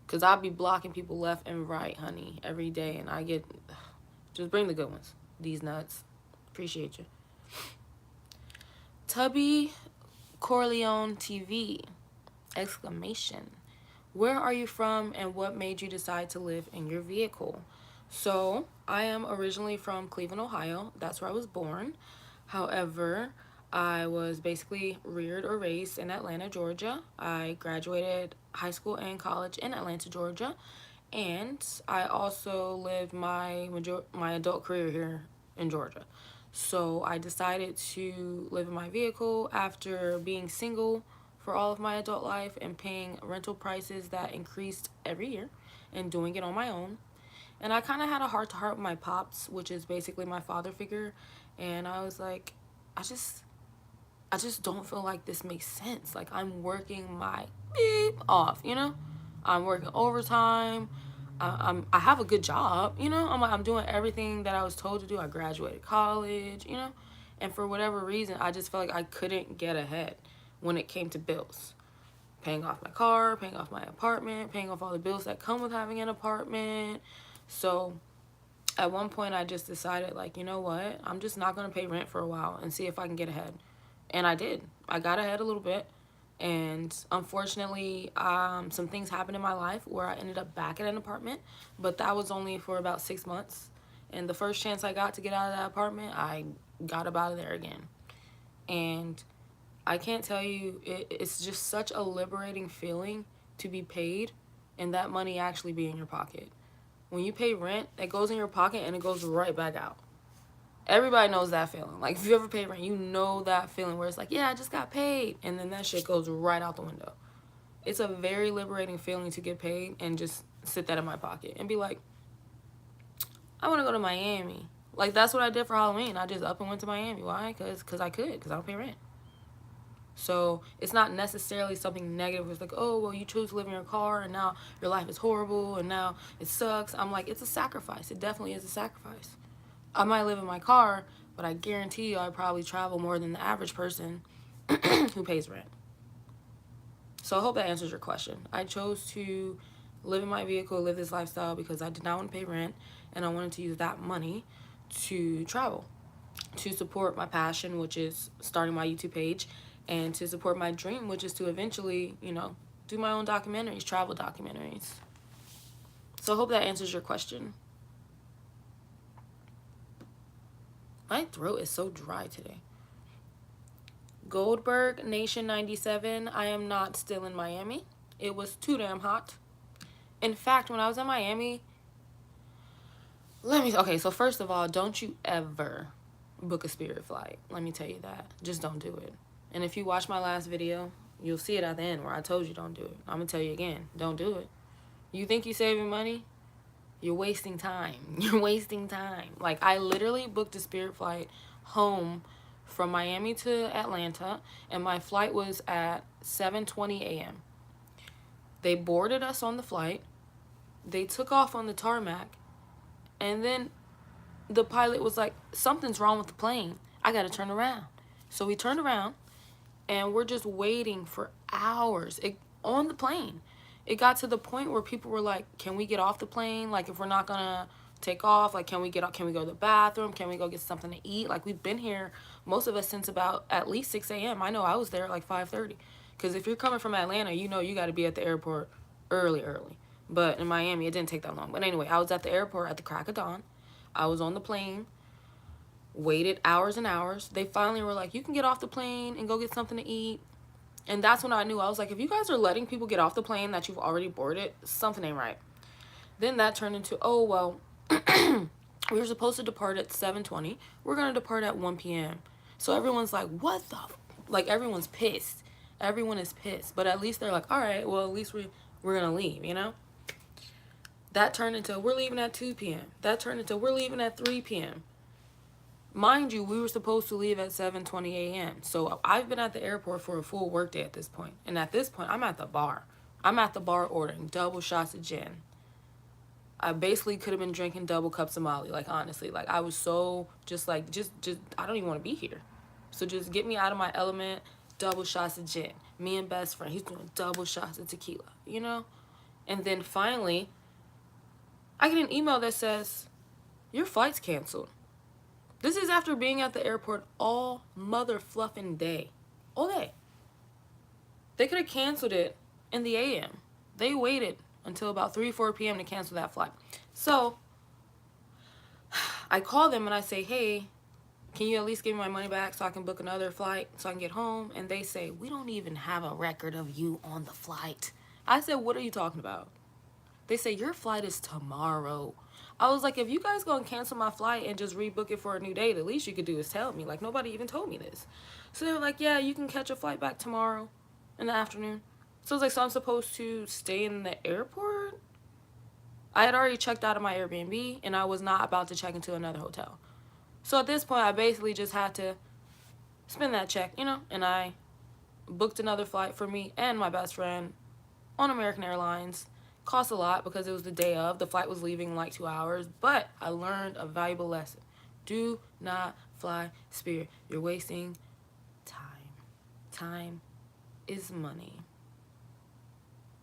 Because I'll be blocking people left and right, honey, every day. And I get... Just bring the good ones. These nuts. Appreciate you. Tubby Corleone TV. Exclamation. Where are you from and what made you decide to live in your vehicle? So, I am originally from Cleveland, Ohio. That's where I was born. However, I was basically reared or raised in Atlanta, Georgia. I graduated high school and college in Atlanta, Georgia. And I also lived my adult career here in Georgia. So I decided to live in my vehicle after being single for all of my adult life and paying rental prices that increased every year and doing it on my own. And I kind of had a heart-to-heart with my pops, which is basically my father figure. And I was like, I just don't feel like this makes sense. Like, I'm working my beep off, you know? I'm working overtime. I have a good job, you know? I'm doing everything that I was told to do. I graduated college, you know? And for whatever reason, I just felt like I couldn't get ahead when it came to bills. Paying off my car, paying off my apartment, paying off all the bills that come with having an apartment. So at one point, I just decided, like, you know what? I'm just not going to pay rent for a while and see if I can get ahead. And I did. I got ahead a little bit. And unfortunately, some things happened in my life where I ended up back at an apartment. But that was only for about 6 months. And the first chance I got to get out of that apartment, I got up out of there again. And I can't tell you, it's just such a liberating feeling to be paid and that money actually be in your pocket. When you pay rent, it goes in your pocket and it goes right back out. Everybody knows that feeling. Like, if you ever pay rent, you know that feeling where it's like, yeah, I just got paid. And then that shit goes right out the window. It's a very liberating feeling to get paid and just sit that in my pocket and be like, I want to go to Miami. Like, that's what I did for Halloween. I just up and went to Miami. Why? Because I could. Because I don't pay rent. So it's not necessarily something negative. It's like, oh, well, you chose to live in your car and now your life is horrible and now it sucks. I'm like, it's a sacrifice. It definitely is a sacrifice. I might live in my car, but I guarantee you I probably travel more than the average person who pays rent. So I hope that answers your question. I chose to live in my vehicle, live this lifestyle because I did not want to pay rent and I wanted to use that money to travel, to support my passion, which is starting my YouTube page, and to support my dream, which is to eventually, you know, do my own documentaries, travel documentaries. So I hope that answers your question. My throat is so dry today. Goldberg Nation 97, I am not still in Miami. It was too damn hot. In fact, when I was in Miami, okay, so first of all, don't you ever book a Spirit flight. Let me tell you that. Just don't do it. And if you watch my last video, you'll see it at the end where I told you don't do it. I'm going to tell you again, don't do it. You think you're saving money? You're wasting time. You're wasting time. Like, I literally booked a Spirit flight home from Miami to Atlanta, and my flight was at 7:20 a.m. They boarded us on the flight. They took off on the tarmac, and then the pilot was like, something's wrong with the plane. I got to turn around. So we turned around, and we're just waiting for hours. on the plane. It got to the point where people were like, can we get off the plane? Like, if we're not gonna take off, like, can we get up? Can we go to the bathroom? Can we go get something to eat? Like, we've been here, most of us, since about at least 6 a.m. I know I was there at like 5:30. Because if you're coming from Atlanta, you know you got to be at the airport early. But in Miami, it didn't take that long. But anyway, I was at the airport at the crack of dawn. I was on the plane, waited hours and hours. They finally were like, you can get off the plane and go get something to eat. And that's when I knew. I was like, if you guys are letting people get off the plane that you've already boarded, something ain't right. Then that turned into, oh, well, we were supposed to depart at 7:20. We're going to depart at 1 p.m. So everyone's like, what the? Like, everyone's pissed. Everyone is pissed. But at least they're like, all right, well, at least we're going to leave, you know? That turned into, we're leaving at 2 p.m. That turned into, we're leaving at 3 p.m. Mind you, we were supposed to leave at 7:20 a.m. So I've been at the airport for a full workday at this point. And at this point, I'm at the bar. I'm at the bar ordering double shots of gin. I basically could have been drinking double cups of Molly. Like, honestly, like, I was so just like, just I don't even want to be here. So just get me out of my element. Double shots of gin. Me and best friend, he's doing double shots of tequila, you know? And then finally, I get an email that says, your flight's canceled. This is after being at the airport all mother fluffing day. All day. They could have canceled it in the AM. They waited until about 3, 4 p.m. to cancel that flight. So I call them and I say, hey, can you at least give me my money back so I can book another flight so I can get home? And they say, we don't even have a record of you on the flight. I said, what are you talking about? They say, your flight is tomorrow. I was like, if you guys gonna cancel my flight and just rebook it for a new date, the least you could do is tell me. Like, nobody even told me this. So they were like, yeah, you can catch a flight back tomorrow in the afternoon. So I was like, so I'm supposed to stay in the airport? I had already checked out of my Airbnb, and I was not about to check into another hotel. So at this point, I basically just had to spend that check, you know, and I booked another flight for me and my best friend on American Airlines. Cost a lot because it was the day of. The flight was leaving in like 2 hours, but I learned a valuable lesson. Do not fly Spirit. You're wasting time. Time is money.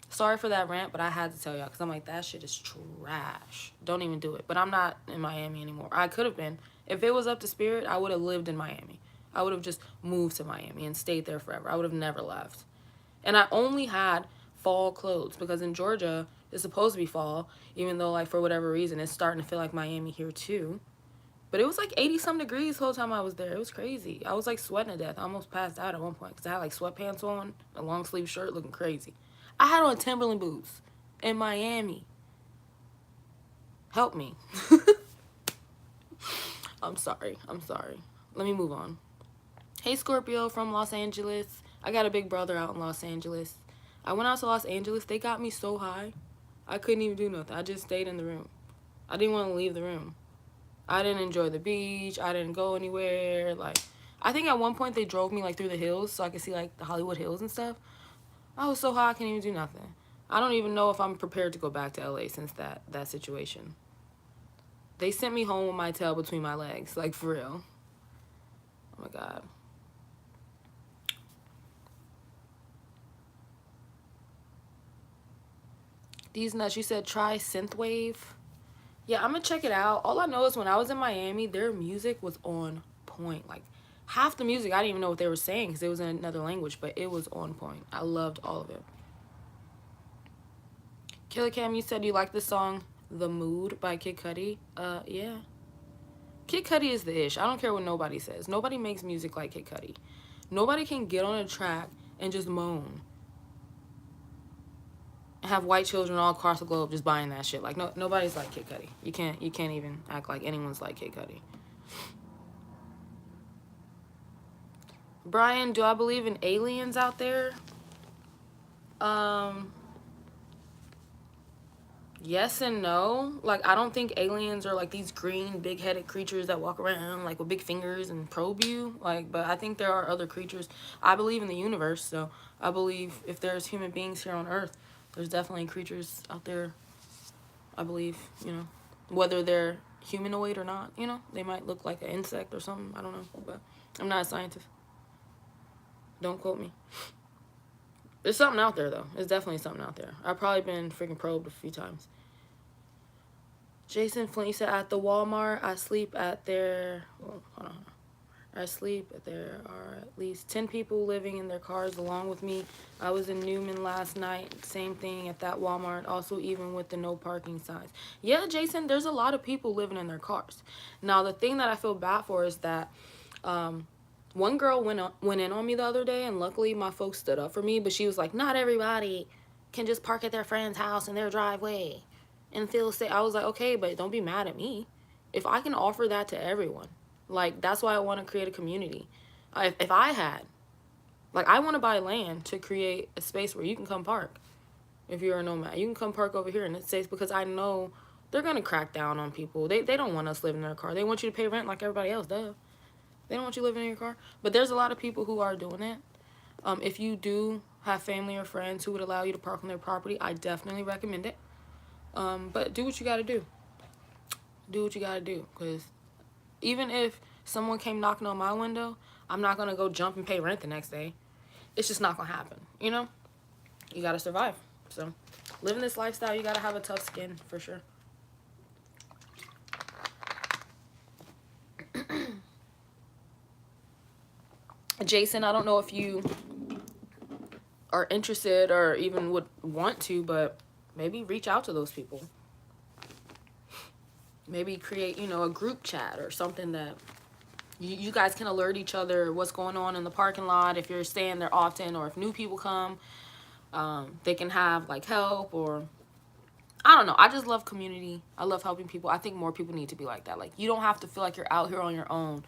Sorry for that rant, but I had to tell y'all because I'm like, that shit is trash. Don't even do it. But I'm not in Miami anymore. I could have been. If it was up to Spirit, I would have lived in Miami. I would have just moved to Miami and stayed there forever. I would have never left. And I only had fall clothes because in Georgia it's supposed to be fall, even though, like, for whatever reason it's starting to feel like Miami here too. But it was like 80 some degrees the whole time I was there. It was crazy. I was like sweating to death. I almost passed out at one point because I had like sweatpants on, a long sleeve shirt, looking crazy. I had on Timberland boots in Miami. Help me. I'm sorry. Let me move on. Hey, Scorpio from Los Angeles. I got a big brother out in Los Angeles. I went out to Los Angeles. They got me so high, I couldn't even do nothing. I just stayed in the room. I didn't want to leave the room. I didn't enjoy the beach. I didn't go anywhere. Like, I think at one point they drove me like through the hills so I could see like the Hollywood Hills and stuff. I was so high I couldn't even do nothing. I don't even know if I'm prepared to go back to LA since that situation. They sent me home with my tail between my legs, like, for real. Oh my God. These nuts, you said try synthwave. Yeah, I'm gonna check it out. All I know is when I was in Miami, their music was on point. Like, half the music, I didn't even know what they were saying because it was in another language, but it was on point. I loved all of it. Killer Cam, you said you like the song The Mood by Kid Cudi. Yeah. Kid Cudi is the ish. I don't care what nobody says. Nobody makes music like Kid Cudi. Nobody can get on a track and just moan. Have white children all across the globe just buying that shit. Like, no, nobody's like Kid Cudi. You can't even act like anyone's like Kid Cudi. Brian, do I believe in aliens out there? Yes and no. Like, I don't think aliens are like these green big-headed creatures that walk around like with big fingers and probe you. Like, but I think there are other creatures. I believe in the universe, so I believe if there's human beings here on Earth, there's definitely creatures out there. I believe, you know, whether they're humanoid or not, you know, they might look like an insect or something. I don't know, but I'm not a scientist. Don't quote me. There's something out there, though. There's definitely something out there. I've probably been freaking probed a few times. Jason Flint, you said, at the Walmart, I sleep at their... Well, hold on. I sleep. There are at least 10 people living in their cars along with me. I was in Newman last night. Same thing at that Walmart. Also, even with the no parking signs. Yeah, Jason, there's a lot of people living in their cars. Now, the thing that I feel bad for is that one girl went in on me the other day, and luckily my folks stood up for me. But she was like, not everybody can just park at their friend's house in their driveway and feel safe. I was like, okay, but don't be mad at me. If I can offer that to everyone. Like, that's why I want to create a community. If I had, like, I want to buy land to create a space where you can come park. If you're a nomad, you can come park over here, and it's safe, because I know they're going to crack down on people. They don't want us living in their car. They want you to pay rent like everybody else does. They don't want you living in your car. But there's a lot of people who are doing it. If you do have family or friends who would allow you to park on their property, I definitely recommend it. But do what you got to do. Do what you got to do, because even if someone came knocking on my window, I'm not going to go jump and pay rent the next day. It's just not going to happen, you know? You got to survive. So, living this lifestyle, you got to have a tough skin, for sure. Jason, I don't know if you are interested or even would want to, but maybe reach out to those people. Maybe create, you know, a group chat or something that you guys can alert each other what's going on in the parking lot. If you're staying there often, or if new people come, they can have like help, or I don't know. I just love community. I love helping people. I think more people need to be like that. Like, you don't have to feel like you're out here on your own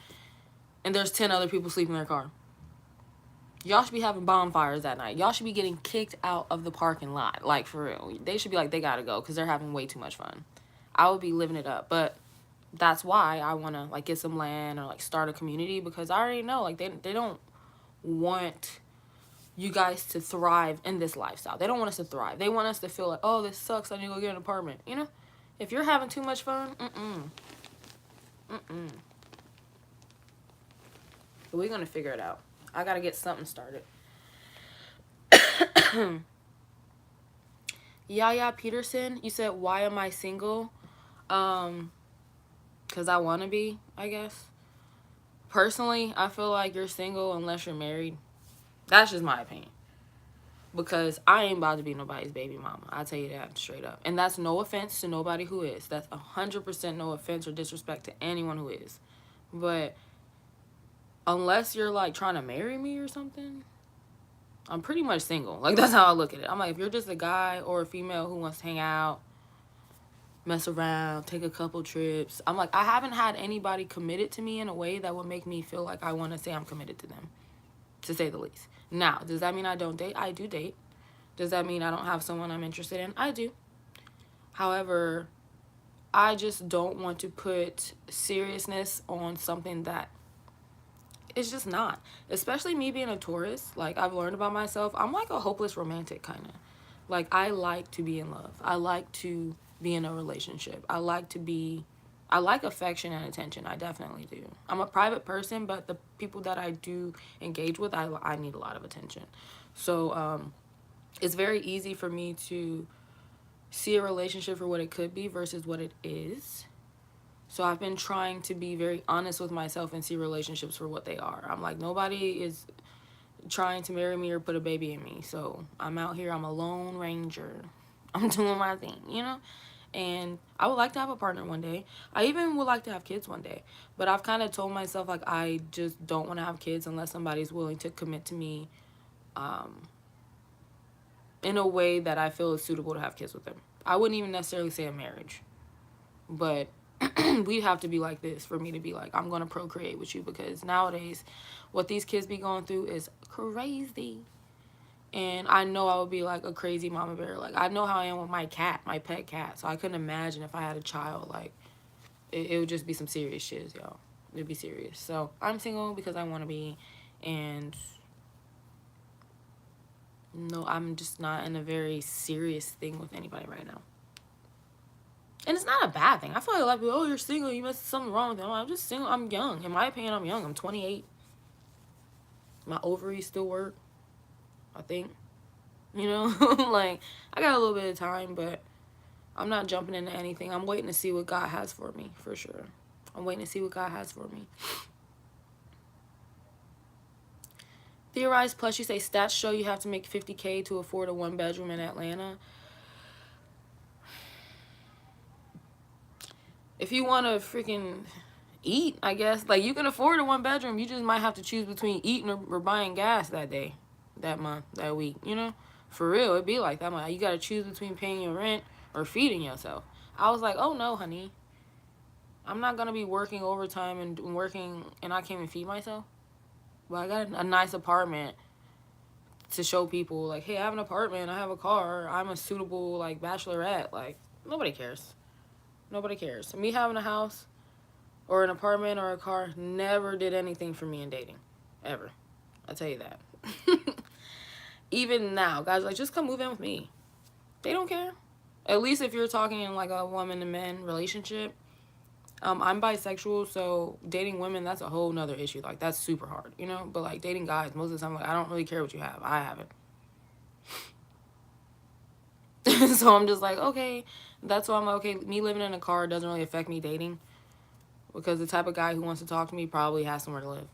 and there's 10 other people sleeping in their car. Y'all should be having bonfires that night. Y'all should be getting kicked out of the parking lot. Like, for real. They should be like, they gotta go, because they're having way too much fun. I would be living it up. But that's why I want to, like, get some land or, like, start a community, because I already know, like, they don't want you guys to thrive in this lifestyle. They don't want us to thrive. They want us to feel like, oh, this sucks, I need to go get an apartment. You know? If you're having too much fun, but we're going to figure it out. I got to get something started. Yaya Peterson, you said, why am I single? Because I want to be, I guess. Personally, I feel like you're single unless you're married. That's just my opinion. Because I ain't about to be nobody's baby mama. I'll tell you that straight up. And that's no offense to nobody who is. That's 100% no offense or disrespect to anyone who is. But unless you're, like, trying to marry me or something, I'm pretty much single. Like, that's how I look at it. I'm like, if you're just a guy or a female who wants to hang out, mess around, take a couple trips, I'm like, I haven't had anybody committed to me in a way that would make me feel like I want to say I'm committed to them, to say the least. Now, does that mean I don't date? I do date. Does that mean I don't have someone I'm interested in? I do. However, I just don't want to put seriousness on something that it's just not. Especially me being a Taurus. Like, I've learned about myself. I'm like a hopeless romantic, kind of. Like, I like to be in love. I like to be in a relationship. I like affection and attention. I definitely do. I'm a private person, but the people that I do engage with, I need a lot of attention. So, it's very easy for me to see a relationship for what it could be versus what it is. So I've been trying to be very honest with myself and see relationships for what they are. I'm like, nobody is trying to marry me or put a baby in me. So I'm out here. I'm a lone ranger. I'm doing my thing, you know? And I would like to have a partner one day. I even would like to have kids one day. But I've kind of told myself, like, I just don't want to have kids unless somebody's willing to commit to me in a way that I feel is suitable to have kids with them. I wouldn't even necessarily say a marriage. But we'd have to be like this for me to be like, I'm going to procreate with you, because nowadays what these kids be going through is crazy. And I know I would be like a crazy mama bear. Like, I know how I am with my cat, my pet cat. So I couldn't imagine if I had a child. Like, it would just be some serious shit, y'all. It'd be serious. So I'm single because I want to be. And no, I'm just not in a very serious thing with anybody right now. And it's not a bad thing. I feel like a lot of people, oh, you're single, you must have something wrong with them. I'm just single. I'm young. In my opinion, I'm young. I'm 28. My ovaries still work, I think. You know, like, I got a little bit of time, but I'm not jumping into anything. I'm waiting to see what God has for me, for sure. I'm waiting to see what God has for me. Theorize Plus, you say stats show you have to make $50K to afford a 1-bedroom in Atlanta. If you want to freaking eat, I guess, like, you can afford a 1-bedroom. You just might have to choose between eating or buying gas that day, that month, that week, you know? For real, it'd be like that. You got to choose between paying your rent or feeding yourself. I was like, oh no, honey. I'm not going to be working overtime and working and I can't even feed myself. Well, I got a nice apartment to show people, like, hey, I have an apartment, I have a car, I'm a suitable, like, bachelorette. Like, nobody cares. Nobody cares. Me having a house or an apartment or a car never did anything for me in dating. Ever. I'll tell you that. Even now, guys, like, just come move in with me. They don't care. At least if you're talking in, like, a woman to men relationship. I'm bisexual, so dating women, that's a whole nother issue. Like, that's super hard, you know? But, like, dating guys, most of the time, like, I don't really care what you have. I have it. So I'm just like, okay. That's why I'm like, okay, me living in a car doesn't really affect me dating. Because the type of guy who wants to talk to me probably has somewhere to live.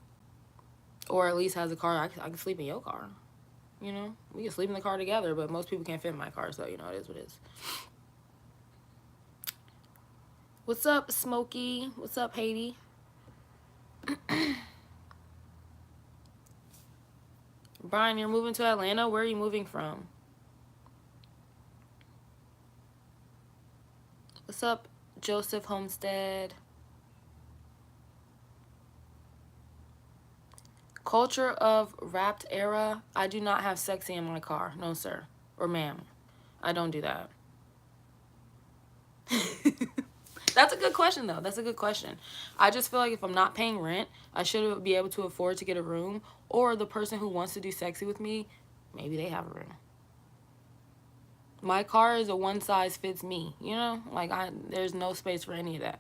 Or at least has a car. I can sleep in your car. You know? We can sleep in the car together, but most people can't fit in my car, so, you know, it is what it is. What's up, Smokey? What's up, Haiti? Brian, you're moving to Atlanta? Where are you moving from? What's up, Joseph Homestead? Culture of wrapped era. I do not have sexy in my car. No, sir. Or ma'am. I don't do that. That's a good question, though. That's a good question. I just feel like if I'm not paying rent, I should be able to afford to get a room. Or the person who wants to do sexy with me, maybe they have a room. My car is a one size fits me, you know? Like, there's no space for any of that.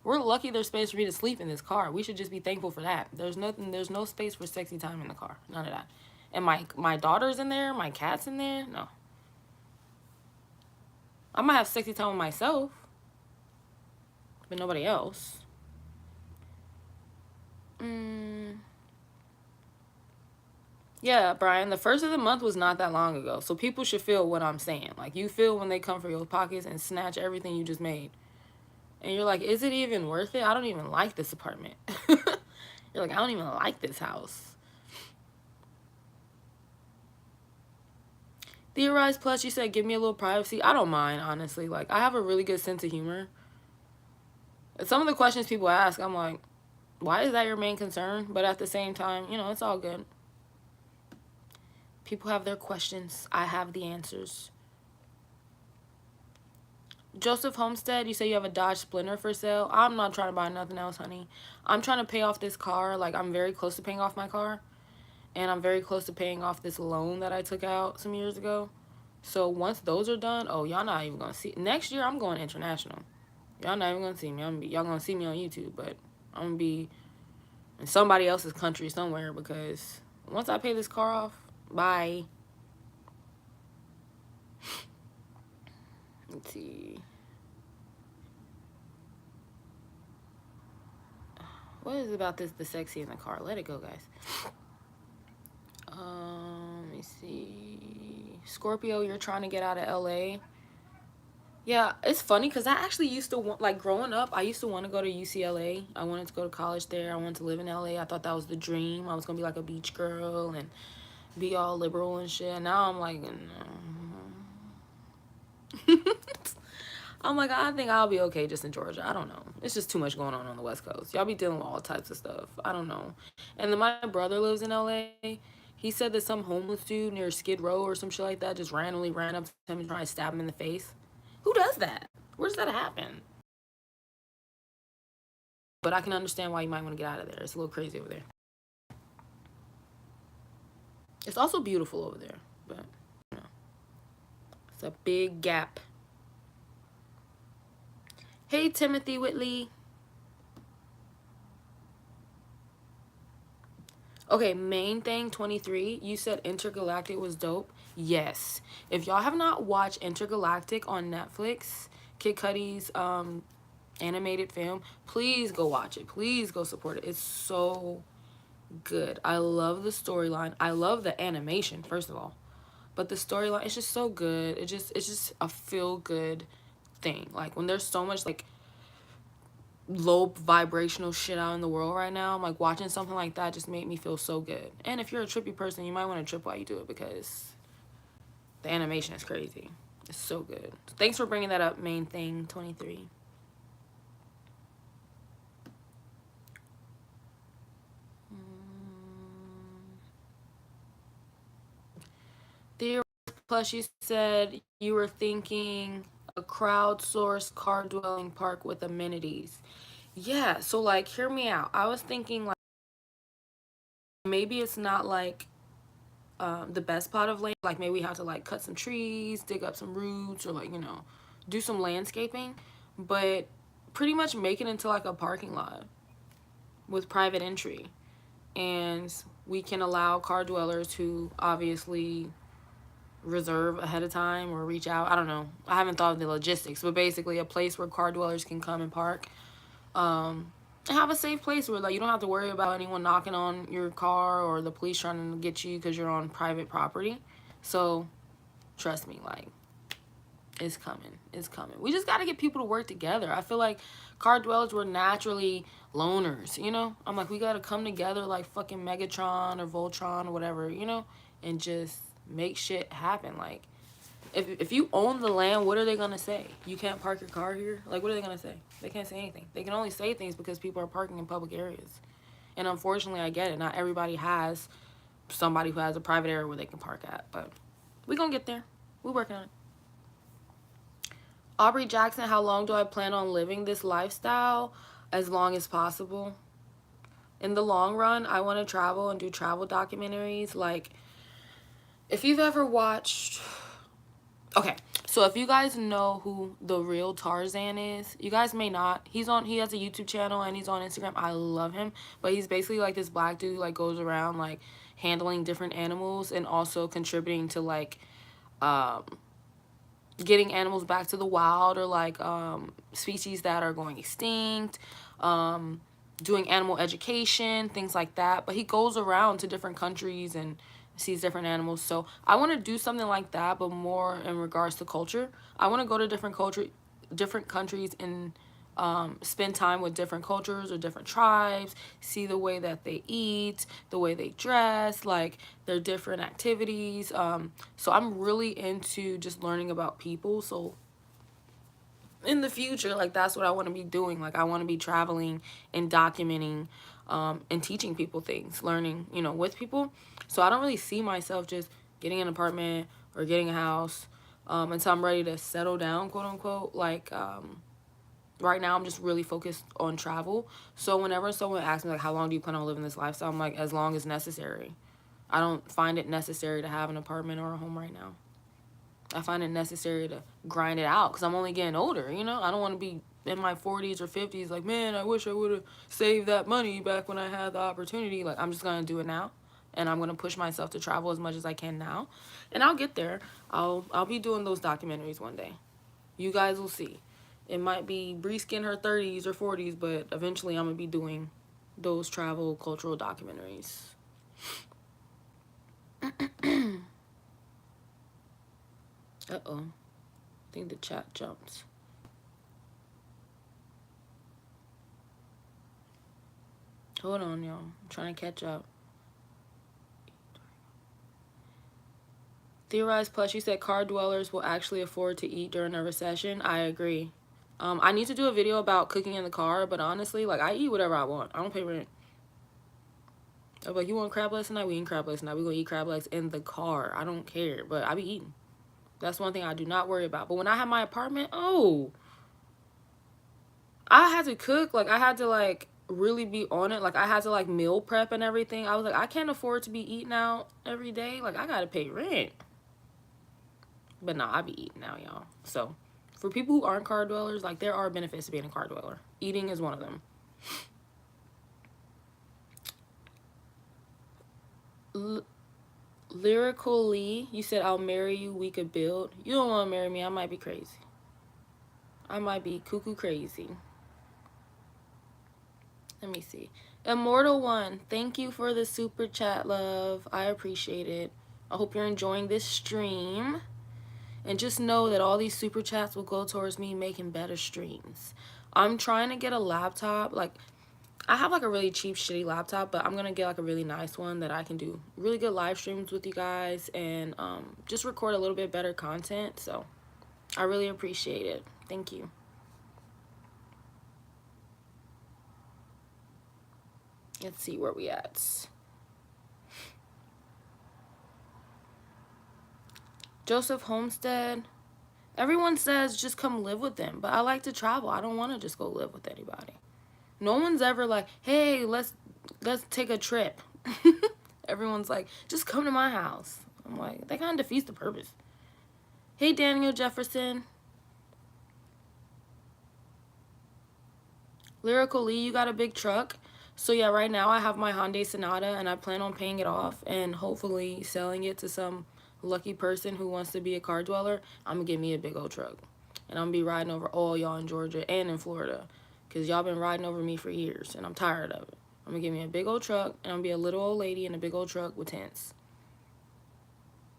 We're lucky there's space for me to sleep in this car. We should just be thankful for that. There's no space for sexy time in the car. None of that. And my daughter's in there, my cat's in there. No. I'm gonna have sexy time with myself, but nobody else. Yeah, Brian, the first of the month was not that long ago. So people should feel what I'm saying. Like, you feel when they come for your pockets and snatch everything you just made. And you're like, is it even worth it? I don't even like this apartment. You're like, I don't even like this house. Theorize Plus, you said, give me a little privacy. I don't mind, honestly. Like, I have a really good sense of humor. Some of the questions people ask, I'm like, why is that your main concern? But at the same time, you know, it's all good. People have their questions. I have the answers. Joseph Homestead, you say you have a Dodge Splinter for sale. I'm not trying to buy nothing else, honey. I'm trying to pay off this car. Like, I'm very close to paying off my car. And I'm very close to paying off this loan that I took out some years ago. So once those are done, oh, y'all not even going to see. Next year, I'm going international. Y'all not even going to see me. Y'all going to see me on YouTube. But I'm going to be in somebody else's country somewhere because once I pay this car off, bye. Let's see. What is about the sexy in the car? Let it go, guys. Let me see. Scorpio, you're trying to get out of LA. Yeah, it's funny because I actually used to want, like, growing up, I used to want to go to UCLA. I wanted to go to college there. I wanted to live in LA. I thought that was the dream. I was going to be like a beach girl and be all liberal and shit. Now I'm like, no. I'm like, I think I'll be okay just in Georgia. I don't know. It's just too much going on the West Coast. Y'all be dealing with all types of stuff. I don't know. And then my brother lives in LA. He said that some homeless dude near Skid Row or some shit like that just randomly ran up to him and tried to stab him in the face. Who does that? Where does that happen? But I can understand why you might want to get out of there. It's a little crazy over there. It's also beautiful over there, but you know, it's a big gap. Hey, Timothy Whitley. Okay, main thing 23. You said Intergalactic was dope. Yes. If y'all have not watched Intergalactic on Netflix, Kid Cudi's animated film, please go watch it. Please go support it. It's so good. I love the storyline. I love the animation, first of all. But the storyline, it's just so good. It's just a feel good thing. Like when there's so much like low vibrational shit out in the world right now, I'm like watching something like that just made me feel so good. And if you're a trippy person, you might want to trip while you do it because the animation is crazy. It's so good. Thanks for bringing that up, main thing 23. Theory Plus, you said you were thinking a crowdsourced car dwelling park with amenities. Yeah, so like hear me out. I was thinking like maybe it's not like the best plot of land. Like maybe we have to like cut some trees, dig up some roots, or like, you know, do some landscaping, but pretty much make it into like a parking lot with private entry. And we can allow car dwellers who obviously reserve ahead of time or reach out. I don't know. I haven't thought of the logistics, but basically a place where car dwellers can come and park. And have a safe place where like you don't have to worry about anyone knocking on your car or the police trying to get you because you're on private property. So trust me, like it's coming. It's coming. We just got to get people to work together. I feel like car dwellers were naturally loners, you know? I'm like, we got to come together like fucking Megatron or Voltron or whatever, you know? And just make shit happen. Like, if you own the land, what are they going to say? You can't park your car here? Like, what are they going to say? They can't say anything. They can only say things because people are parking in public areas. And unfortunately, I get it. Not everybody has somebody who has a private area where they can park at. But we going to get there. We're working on it. Aubrey Jackson, how long do I plan on living this lifestyle? As long as possible. In the long run, I want to travel and do travel documentaries. Like, if you've ever watched... Okay, so if you guys know who the real Tarzan is, you guys may not. He has a YouTube channel and he's on Instagram. I love him. But he's basically like this black dude who like goes around like handling different animals and also contributing to like getting animals back to the wild or like species that are going extinct, doing animal education, things like that. But he goes around to different countries and sees different animals. So I want to do something like that, but more in regards to culture. I want to go to different countries and spend time with different cultures or different tribes, see the way that they eat, the way they dress, like their different activities. So I'm really into just learning about people. So in the future, like that's what I want to be doing. Like I want to be traveling and documenting and teaching people things, learning, you know, with people. So I don't really see myself just getting an apartment or getting a house until I'm ready to settle down, quote unquote. Like right now I'm just really focused on travel. So whenever someone asks me like how long do you plan on living this lifestyle, I'm like as long as necessary. I don't find it necessary to have an apartment or a home right now. I find it necessary to grind it out because I'm only getting older, you know? I don't want to be in my 40s or 50s like, man, I wish I would have saved that money back when I had the opportunity. Like, I'm just going to do it now. And I'm going to push myself to travel as much as I can now. And I'll get there. I'll be doing those documentaries one day. You guys will see. It might be Breeski in her 30s or 40s, but eventually I'm going to be doing those travel cultural documentaries. Uh-oh. I think the chat jumped. Hold on, y'all. I'm trying to catch up. Theorize Plus, you said car dwellers will actually afford to eat during a recession. I agree. I need to do a video about cooking in the car, but honestly, like, I eat whatever I want. I don't pay rent. I'm like, you want crab legs tonight? We eat crab legs tonight. We're going to eat crab legs in the car. I don't care, but I be eating. That's one thing I do not worry about. But when I have my apartment, oh, I had to cook. Like, I had to, like, really be on it. Like, I had to, like, meal prep and everything. I was like, I can't afford to be eating out every day. Like, I got to pay rent. But no, I be eating now, y'all. So, for people who aren't car dwellers, like, there are benefits to being a car dweller. Eating is one of them. Lyrical Lee, you said I'll marry you, we could build. You don't want to marry me, I might be crazy. I might be cuckoo crazy. Let me see. Immortal One, thank you for the super chat, love. I appreciate it. I hope you're enjoying this stream. And just know that all these super chats will go towards me making better streams. I'm trying to get a laptop. Like, I have like a really cheap, shitty laptop, but I'm going to get like a really nice one that I can do really good live streams with you guys and just record a little bit better content. So I really appreciate it. Thank you. Let's see where we at. Joseph Homestead. Everyone says just come live with them, but I like to travel. I don't want to just go live with anybody. No one's ever like, hey, let's take a trip. Everyone's like, just come to my house. I'm like, that kind of defeats the purpose. Hey, Daniel Jefferson. Lyrical Lee, you got a big truck. So yeah, right now I have my Hyundai Sonata and I plan on paying it off and hopefully selling it to some lucky person who wants to be a car dweller. I'm gonna get me a big old truck. And I'm gonna be riding over all y'all in Georgia and in Florida. Because y'all been riding over me for years and I'm tired of it. I'm gonna get me a big old truck and I'm gonna be a little old lady in a big old truck with tents.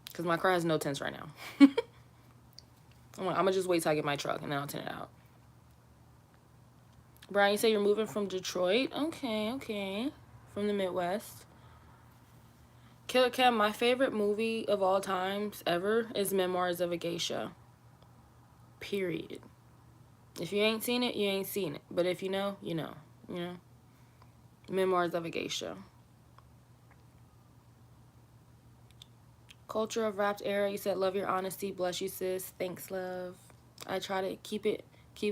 Because my car has no tents right now. I'm gonna just wait till I get my truck and then I'll tent it out. Brian, you say you're moving from Detroit? Okay. From the Midwest. Killer Cam, my favorite movie of all times ever is Memoirs of a Geisha. Period. If you ain't seen it, you ain't seen it. But if you know, you know. You know? Memoirs of a Geisha. Culture of Wrapped Era, you said love your honesty. Bless you, sis. Thanks, love. I try to keep it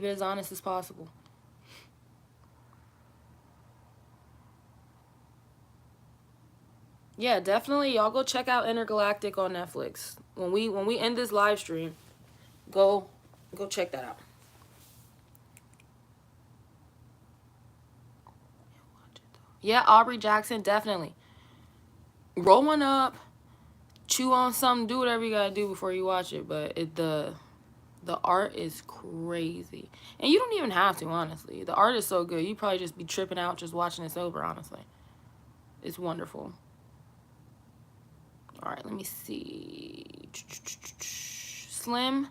as honest as possible. Yeah, definitely. Y'all go check out Intergalactic on Netflix. When we end this live stream, go check that out. Yeah, Aubrey Jackson, definitely. Roll one up, chew on something, do whatever you gotta do before you watch it. But the art is crazy. And you don't even have to, honestly. The art is so good. You probably just be tripping out just watching this over, honestly. It's wonderful. Alright, let me see. Slim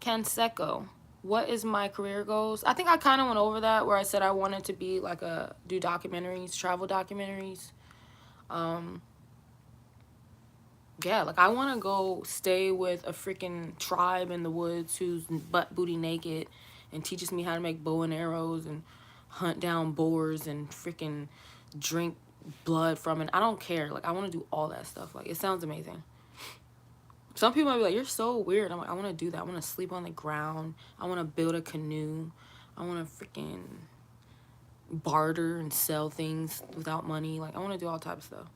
Canseco. What is my career goals? I think I kind of went over that where I said I wanted to be like do documentaries, travel documentaries. Yeah, like I want to go stay with a freaking tribe in the woods who's butt booty naked and teaches me how to make bow and arrows and hunt down boars and freaking drink blood from it. I don't care. Like I want to do all that stuff. Like it sounds amazing. Some people might be like, you're so weird. I'm like, I want to do that. I want to sleep on the ground. I want to build a canoe. I want to freaking barter and sell things without money. Like I want to do all types of stuff.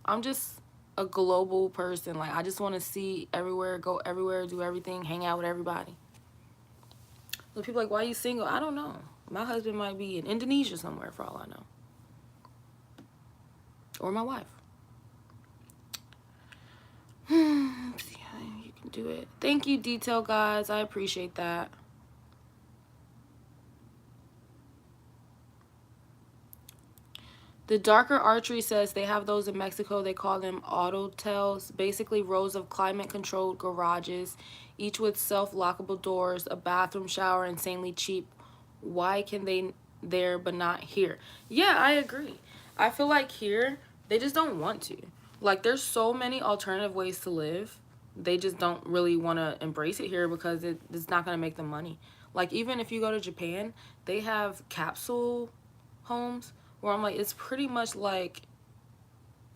I'm just a global person. Like I just want to see everywhere, go everywhere, do everything, hang out with everybody. But people are like, why are you single? I don't know. My husband might be in Indonesia somewhere for all I know. Or my wife. You can do it. Thank you, Detail Guys. I appreciate that. The Darker Archery says they have those in Mexico. They call them autotels. Basically rows of climate-controlled garages, each with self-lockable doors, a bathroom, shower, insanely cheap. Why can they there but not here? Yeah, I agree. I feel like here, they just don't want to. Like, there's so many alternative ways to live. They just don't really want to embrace it here because it's not going to make them money. Like, even if you go to Japan, they have capsule homes where I'm like, it's pretty much like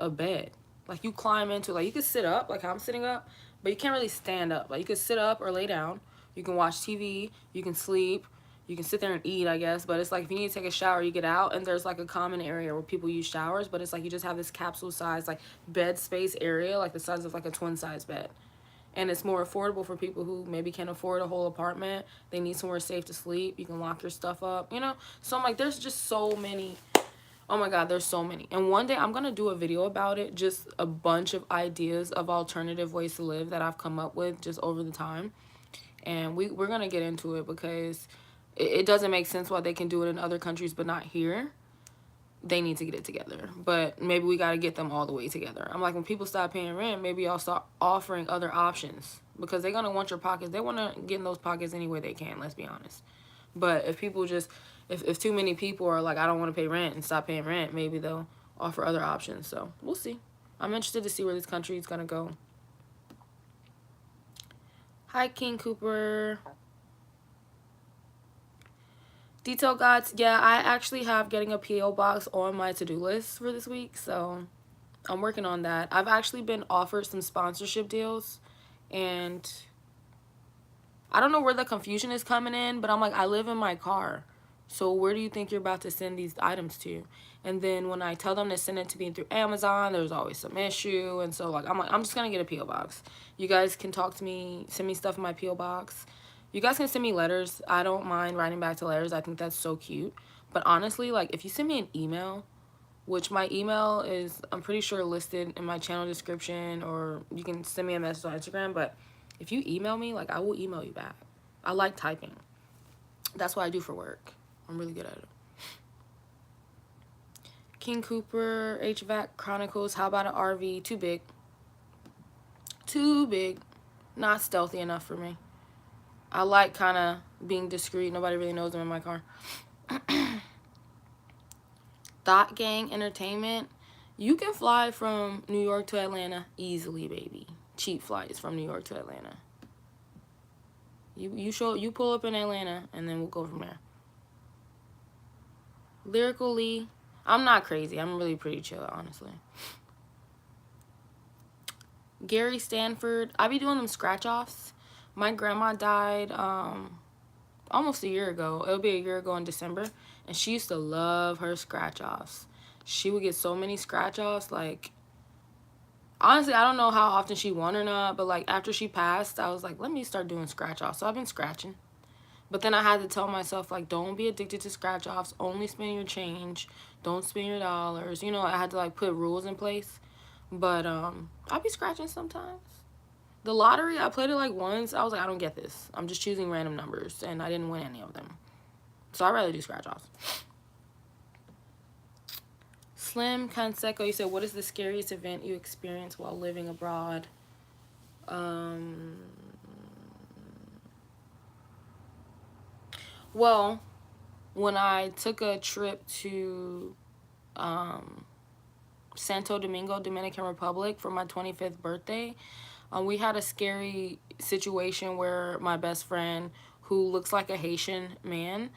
a bed. Like, you climb into it. Like, you can sit up, like I'm sitting up, but you can't really stand up. Like, you can sit up or lay down. You can watch TV. You can sleep. You can sit there and eat, I guess. But it's like if you need to take a shower, you get out. And there's like a common area where people use showers. But it's like you just have this capsule size, like bed space area, like the size of like a twin size bed. And it's more affordable for people who maybe can't afford a whole apartment. They need somewhere safe to sleep. You can lock your stuff up, you know? So I'm like, there's just so many Oh my God, there's so many. And one day I'm going to do a video about it, just a bunch of ideas of alternative ways to live that I've come up with just over the time. And we're going to get into it because it doesn't make sense why they can do it in other countries but not here. They need to get it together. But maybe we got to get them all the way together. I'm like, when people stop paying rent, maybe y'all start offering other options because they're going to want your pockets. They want to get in those pockets any way they can, let's be honest. But if people just, if too many people are like, I don't want to pay rent and stop paying rent, maybe they'll offer other options. So we'll see. I'm interested to see where this country is going to go. Hi, King Cooper. Detail Gods. Yeah, I actually have getting a P.O. box on my to-do list for this week. So I'm working on that. I've actually been offered some sponsorship deals. And I don't know where the confusion is coming in, but I'm like, I live in my car. So where do you think you're about to send these items to? And then when I tell them to send it to me through Amazon, there's always some issue. And so like, I'm just going to get a P.O. box. You guys can talk to me, send me stuff in my P.O. box. You guys can send me letters. I don't mind writing back to letters. I think that's so cute. But honestly, like if you send me an email, which my email is, I'm pretty sure listed in my channel description, or you can send me a message on Instagram. But if you email me, like I will email you back. I like typing. That's what I do for work. I'm really good at it. King Cooper, HVAC Chronicles. How about an RV? Too big. Too big. Not stealthy enough for me. I like kind of being discreet. Nobody really knows I'm in my car. Thought Gang Entertainment. You can fly from New York to Atlanta easily, baby. Cheap flights from New York to Atlanta. You pull up in Atlanta and then we'll go from there. Lyrically, I'm not crazy. I'm really pretty chill, honestly. Gary Stanford. I be doing them scratch offs. My grandma died almost a year ago. It'll be a year ago in December, and she used to love her scratch offs. She would get so many scratch offs. Like, honestly, I don't know how often she won or not, but like after she passed, I was like, let me start doing scratch offs. So I've been scratching. But then I had to tell myself, like, don't be addicted to scratch offs. Only spend your change. Don't spend your dollars. You know, I had to like put rules in place. But I'll be scratching sometimes. The lottery, I played it like once. I was like, I don't get this. I'm just choosing random numbers, and I didn't win any of them. So I'd rather do scratch offs. Slim Canseco, you said, what is the scariest event you experienced while living abroad? Well, when I took a trip to Santo Domingo, Dominican Republic for my 25th birthday, we had a scary situation where my best friend, who looks like a Haitian man,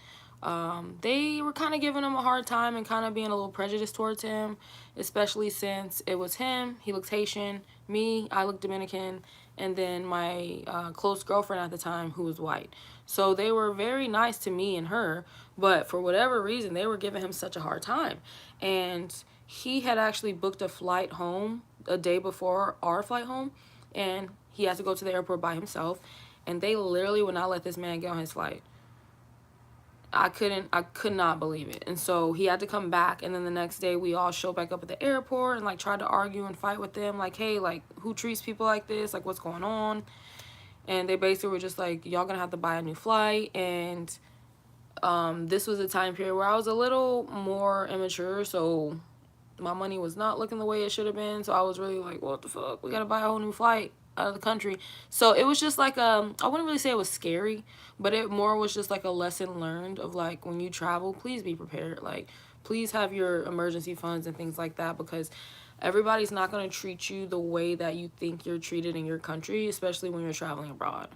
they were kind of giving him a hard time and kind of being a little prejudiced towards him, especially since it was him. He looks Haitian. Me, I look Dominican. And then my close girlfriend at the time, who was white. So they were very nice to me and her, but for whatever reason, they were giving him such a hard time. And he had actually booked a flight home a day before our flight home, and he had to go to the airport by himself, and they literally would not let this man get on his flight. I could not believe it. And so he had to come back, and then the next day we all showed back up at the airport and like tried to argue and fight with them, like, hey, like, who treats people like this? Like, what's going on? And they basically were just like, y'all gonna have to buy a new flight. And this was a time period where I was a little more immature, so my money was not looking the way it should have been. So I was really like, what the fuck? We gotta buy a whole new flight out of the country. So it was just like, I wouldn't really say it was scary, but it more was just like a lesson learned of like, when you travel, please be prepared. Like, please have your emergency funds and things like that, because everybody's not going to treat you the way that you think you're treated in your country, especially when you're traveling abroad.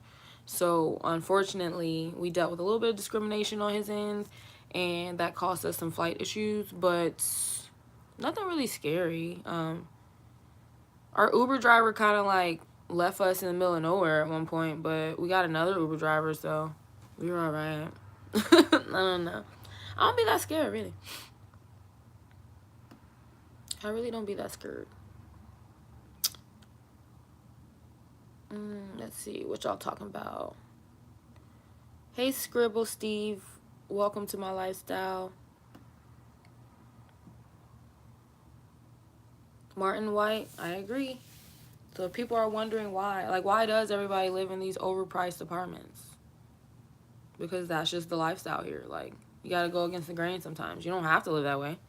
So unfortunately, we dealt with a little bit of discrimination on his end, and that caused us some flight issues, but nothing really scary. Our Uber driver kind of like left us in the middle of nowhere at one point, but we got another Uber driver, so we were all right. I don't know. I don't be that scared, really. I really don't be that scared. Let's see what y'all talking about. Hey, Scribble Steve, welcome to my lifestyle. Martin White, I agree. So if people are wondering why, like, why does everybody live in these overpriced apartments? Because that's just the lifestyle here. Like, you gotta go against the grain sometimes. You don't have to live that way.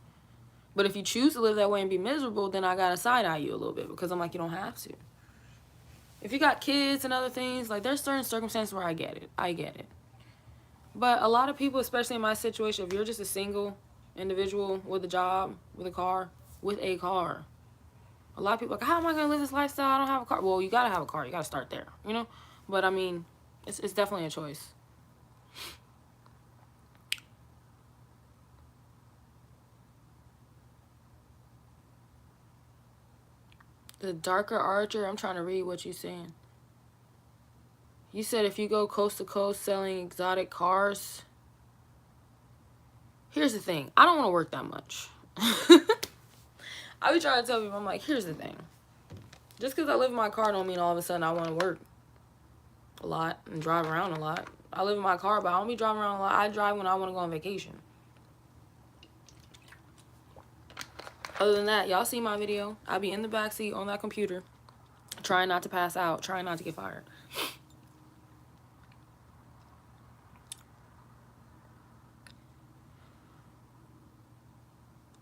But if you choose to live that way and be miserable, then I gotta side eye you a little bit, because I'm like, you don't have to. If you got kids and other things, like, there's certain circumstances where I get it. I get it. But a lot of people, especially in my situation, if you're just a single individual with a job, with a car, a lot of people are like, how am I going to live this lifestyle? I don't have a car. Well, you got to have a car. You got to start there, you know? But, I mean, it's definitely a choice. The darker archer, I'm trying to read what you're saying. You said if you go coast to coast selling exotic cars. Here's the thing. I don't want to work that much. I be trying to tell people, I'm like, here's the thing. Just because I live in my car don't mean all of a sudden I want to work a lot and drive around a lot. I live in my car, but I don't be driving around a lot. I drive when I want to go on vacation. Other than that, y'all see my video. I be in the backseat on that computer, trying not to pass out, trying not to get fired.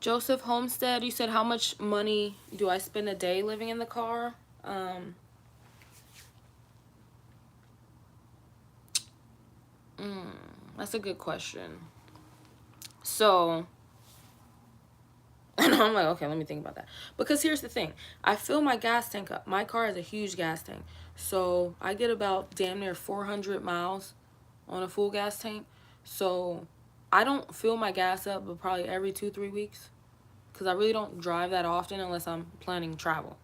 Joseph Homestead, you said, how much money do I spend a day living in the car? That's a good question. So, and I'm like, okay, let me think about that. Because here's the thing. I fill my gas tank up. My car has a huge gas tank. So, I get about damn near 400 miles on a full gas tank. So, I don't fill my gas up but probably every 2-3 weeks. Because I really don't drive that often unless I'm planning travel.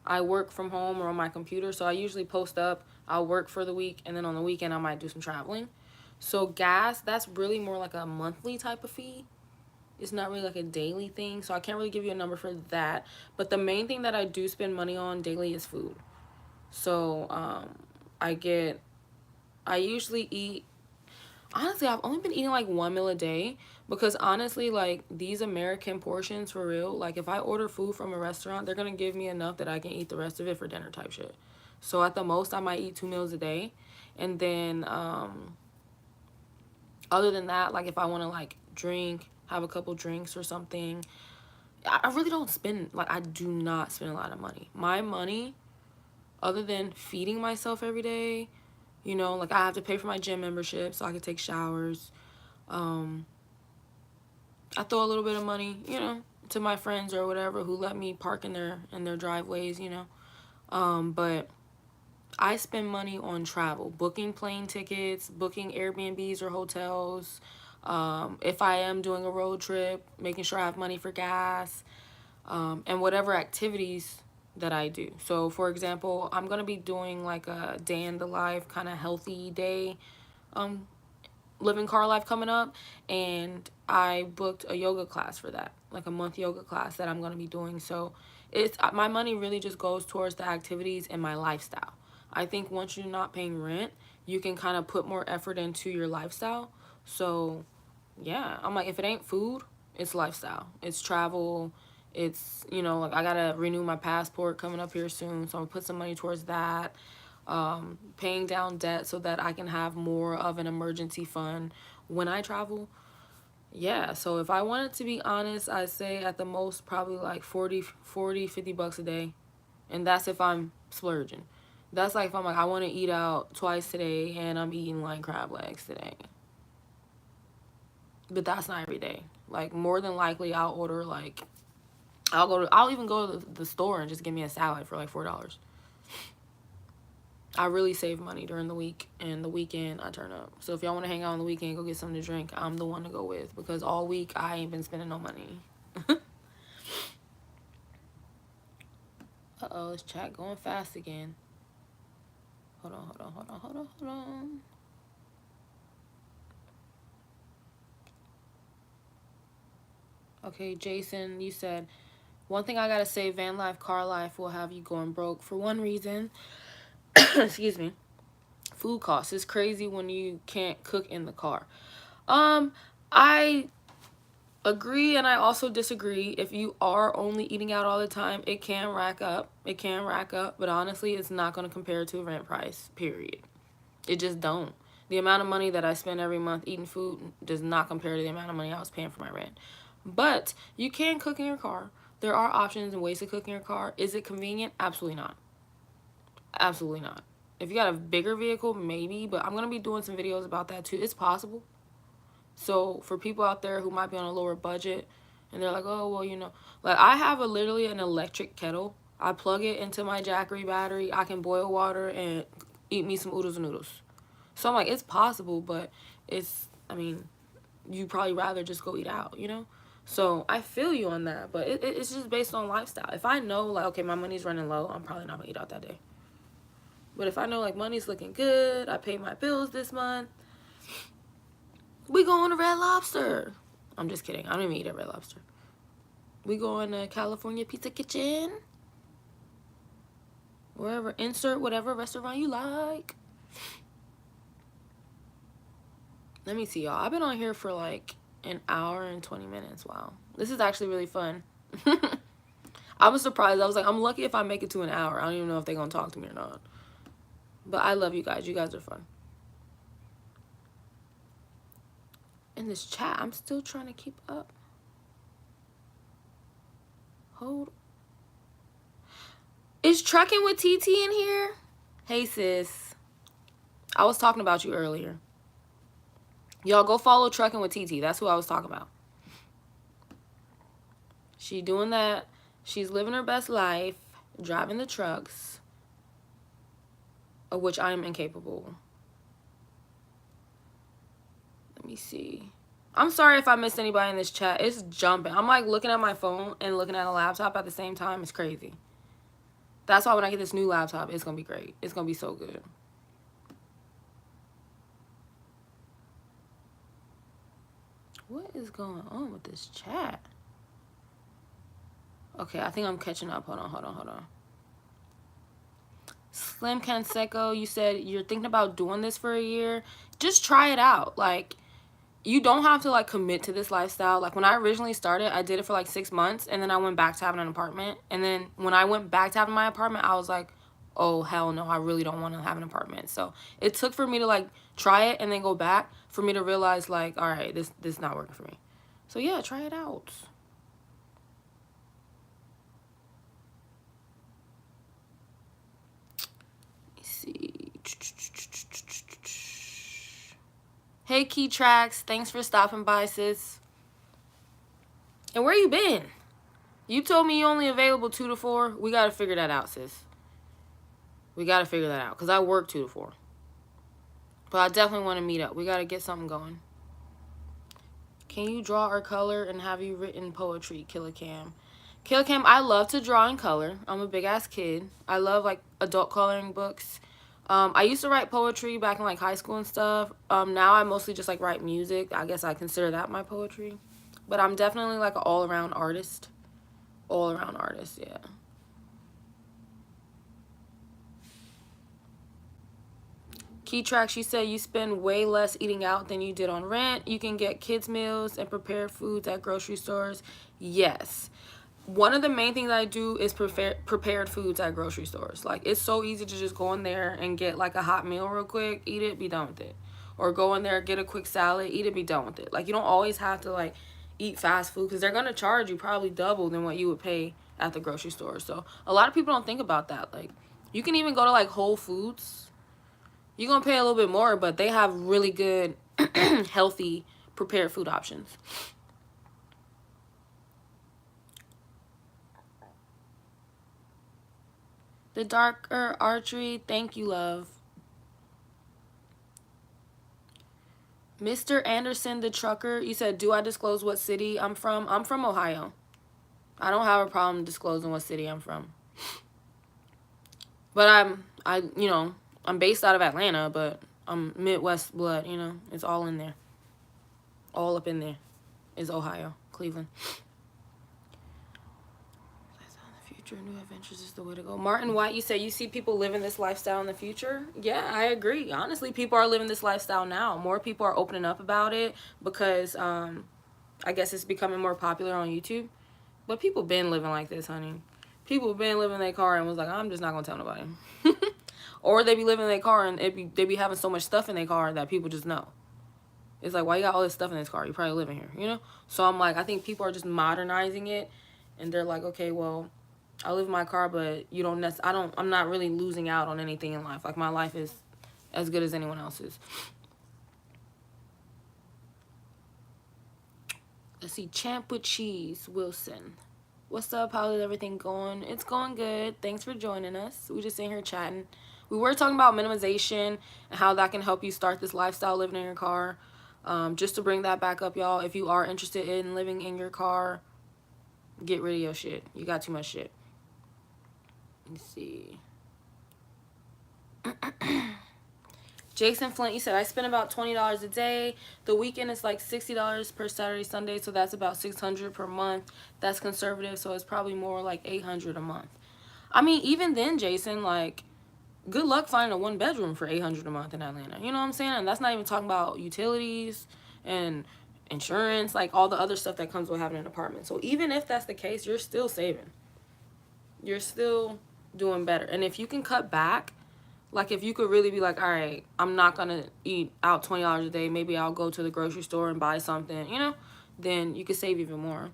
I work from home or on my computer. So, I usually post up. I'll work for the week. And then on the weekend, I might do some traveling. So, gas, that's really more like a monthly type of fee. It's not really like a daily thing, so I can't really give you a number for that. But the main thing that I do spend money on daily is food. So I usually eat, honestly, I've only been eating like 1 meal a day, because honestly, like, these American portions, for real, like, if I order food from a restaurant, they're gonna give me enough that I can eat the rest of it for dinner type shit. So at the most, I might eat 2 meals a day. And then other than that, like, if I want to like drink, have a couple drinks or something, I really don't spend, like, I do not spend a lot of money. My money, other than feeding myself every day, you know, like, I have to pay for my gym membership so I can take showers. I throw a little bit of money, you know, to my friends or whatever who let me park in their driveways, you know. But I spend money on travel, booking plane tickets, booking Airbnbs or hotels. If I am doing a road trip, making sure I have money for gas, and whatever activities that I do. So, for example, I'm going to be doing like a day in the life kind of healthy day, living car life coming up, and I booked a yoga class for that, like a month yoga class that I'm going to be doing. So it's, my money really just goes towards the activities and my lifestyle. I think once you're not paying rent, you can kind of put more effort into your lifestyle. So yeah, I'm like, if it ain't food, it's lifestyle, it's travel, it's, you know, like, I gotta renew my passport coming up here soon, so I'm gonna put some money towards that. Paying down debt so that I can have more of an emergency fund when I travel. Yeah, so if I wanted to be honest, I'd say at the most probably like 40, 50 bucks a day. And that's if I'm splurging. That's like if I'm like, I want to eat out twice today and I'm eating like crab legs today. But that's not every day. Like, more than likely I'll order like, I'll even go to the store and just get me a salad for like $4. I really save money during the week, and the weekend I turn up. So if y'all want to hang out on the weekend, go get something to drink, I'm the one to go with, because all week I ain't been spending no money. Uh-oh, this chat going fast again. Hold on. Okay, Jason, you said, one thing I gotta say, van life, car life will have you going broke for one reason. Excuse me. Food costs. It's crazy when you can't cook in the car. I Agree, and I also disagree. If you are only eating out all the time, it can rack up. It can rack up, but honestly, it's not going to compare to a rent price, period. It just don't. The amount of money that I spend every month eating food does not compare to the amount of money I was paying for my rent. But you can cook in your car. There are options and ways to cook in your car. Is it convenient? Absolutely not. Absolutely not. If you got a bigger vehicle, maybe, but I'm going to be doing some videos about that too. It's possible. So for people out there who might be on a lower budget and they're like, oh, well, you know, like I have literally an electric kettle. I plug it into my Jackery battery. I can boil water and eat me some oodles and noodles. So I'm like, it's possible, but I mean, you probably rather just go eat out, you know? So I feel you on that, but it's just based on lifestyle. If I know, like, okay, my money's running low, I'm probably not going to eat out that day. But if I know, like, money's looking good, I paid my bills this month, we going to Red Lobster. I'm just kidding. I don't even eat at Red Lobster. We going to California Pizza Kitchen. Wherever. Insert whatever restaurant you like. Let me see, y'all. I've been on here for like an hour and 20 minutes. Wow. This is actually really fun. I was surprised. I was like, I'm lucky if I make it to an hour. I don't even know if they're going to talk to me or not. But I love you guys. You guys are fun. In this chat, I'm still trying to keep up. Hold. Is Trucking with TT in here? Hey, sis. I was talking about you earlier. Y'all go follow Trucking with TT. That's who I was talking about. She doing that. She's living her best life, driving the trucks, of which I am incapable. Let me see. I'm sorry if I missed anybody in this chat. It's jumping. I'm like looking at my phone and looking at a laptop at the same time. It's crazy. That's why when I get this new laptop, it's going to be great. It's going to be so good. What is going on with this chat? Okay, I think I'm catching up. Hold on. Slim Canseco, you said you're thinking about doing this for a year. Just try it out. Like, you don't have to like commit to this lifestyle. Like when I originally started, I did it for like 6 months and then I went back to having an apartment. And then when I went back to having my apartment, I was like, oh hell no, I really don't want to have an apartment. So it took for me to like try it and then go back for me to realize like, all right, this is not working for me. So yeah, try it out. Let me see. Hey, Key Tracks. Thanks for stopping by, sis. And where you been? You told me you only available 2 to 4. We got to figure that out, sis. We got to figure that out. Because I work 2 to 4. But I definitely want to meet up. We got to get something going. Can you draw or color? And have you written poetry, Killer Cam? Killer Cam, I love to draw in color. I'm a big-ass kid. I love, like, adult coloring books. I used to write poetry back in like high school and stuff. Now I mostly just like write music. I guess I consider that my poetry. But I'm definitely like an all-around artist. All-around artist, yeah. Key Track, she said you spend way less eating out than you did on rent. You can get kids' meals and prepared foods at grocery stores. Yes. One of the main things I do is prepared foods at grocery stores. Like, it's so easy to just go in there and get, like, a hot meal real quick, eat it, be done with it. Or go in there, get a quick salad, eat it, be done with it. Like, you don't always have to, like, eat fast food because they're going to charge you probably double than what you would pay at the grocery store. So, a lot of people don't think about that. Like, you can even go to, like, Whole Foods. You're going to pay a little bit more, but they have really good, healthy, prepared food options. The darker archery, thank you, love. Mr. Anderson, the trucker, you said, do I disclose what city I'm from? I'm from Ohio. I don't have a problem disclosing what city I'm from. But I'm based out of Atlanta, but I'm Midwest blood, you know. It's all in there. All up in there is Ohio, Cleveland. New adventures is the way to go. Martin White, you said you see people living this lifestyle in the future. Yeah, I agree. Honestly, people are living this lifestyle now. More people are opening up about it because I guess it's becoming more popular on YouTube. But people been living like this, honey. People been living in their car and was like, I'm just not gonna tell nobody. Or they be living in their car and they be having so much stuff in their car that people just know. It's like, why you got all this stuff in this car? You probably live in here, you know? So I'm like, I think people are just modernizing it, and they're like, okay, well, I live in my car, but you don't I'm not really losing out on anything in life. Like, my life is as good as anyone else's. Let's see, Champ with Cheese Wilson. What's up? How is everything going? It's going good. Thanks for joining us. We just sitting here chatting. We were talking about minimization and how that can help you start this lifestyle living in your car. Just to bring that back up, y'all, if you are interested in living in your car, get rid of your shit. You got too much shit. Let's see. Jason Flint, you said, I spend about $20 a day. The weekend is like $60 per Saturday, Sunday, so that's about $600 per month. That's conservative, so it's probably more like $800 a month. I mean, even then, Jason, like, good luck finding a one bedroom for $800 a month in Atlanta. You know what I'm saying? And that's not even talking about utilities and insurance, like all the other stuff that comes with having an apartment. So even if that's the case, you're still saving. You're still doing better. And if you can cut back, like if you could really be like, all right, I'm not going to eat out $20 a day. Maybe I'll go to the grocery store and buy something, you know, then you could save even more.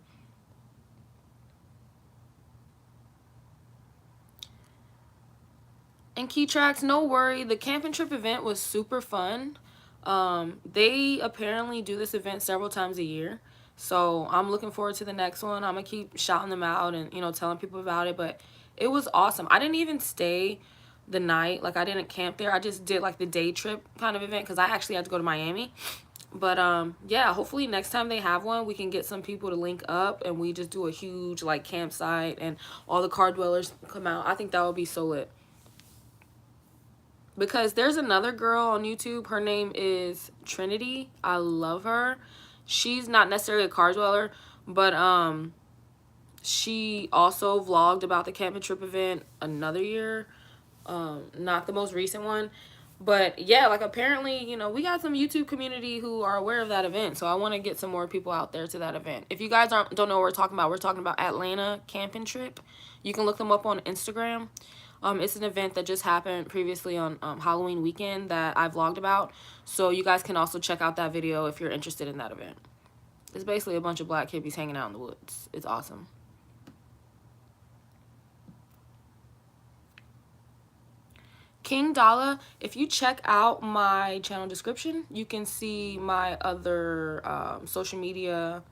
And Key Tracks, no worry. The camping trip event was super fun. They apparently do this event several times a year. So I'm looking forward to the next one. I'm going to keep shouting them out and, you know, telling people about it. But it was awesome. I didn't even stay the night. Like, I didn't camp there. I just did, like, the day trip kind of event because I actually had to go to Miami. But, yeah, hopefully next time they have one, we can get some people to link up and we just do a huge, like, campsite and all the car dwellers come out. I think that would be so lit. Because there's another girl on YouTube. Her name is Trinity. I love her. She's not necessarily a car dweller, but she also vlogged about the camping trip event another year. Not the most recent one. But yeah, like apparently, you know, we got some YouTube community who are aware of that event. So I want to get some more people out there to that event. If you guys don't know what we're talking about Atlanta camping trip. You can look them up on Instagram. It's an event that just happened previously on Halloween weekend that I vlogged about. So you guys can also check out that video if you're interested in that event. It's basically a bunch of black hippies hanging out in the woods. It's awesome. King Dala, if you check out my channel description, you can see my other social media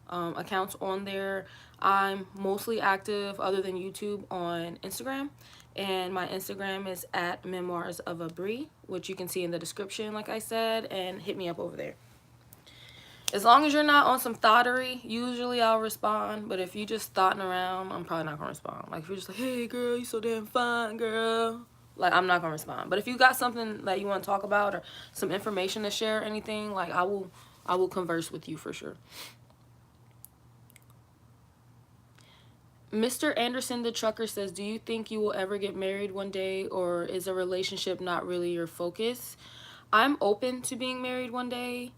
accounts on there. I'm mostly active other than YouTube on Instagram. And my Instagram is at Memoirs of a Brie, which you can see in the description, like I said, and hit me up over there. As long as you're not on some thottery, usually I'll respond. But if you just thotting around, I'm probably not going to respond. Like, if you're just like, hey, girl, you so damn fine, girl. Like, I'm not going to respond. But if you got something that you want to talk about or some information to share or anything, like, I will converse with you for sure. Mr. Anderson the trucker says, do you think you will ever get married one day, or is a relationship not really your focus? I'm open to being married one day.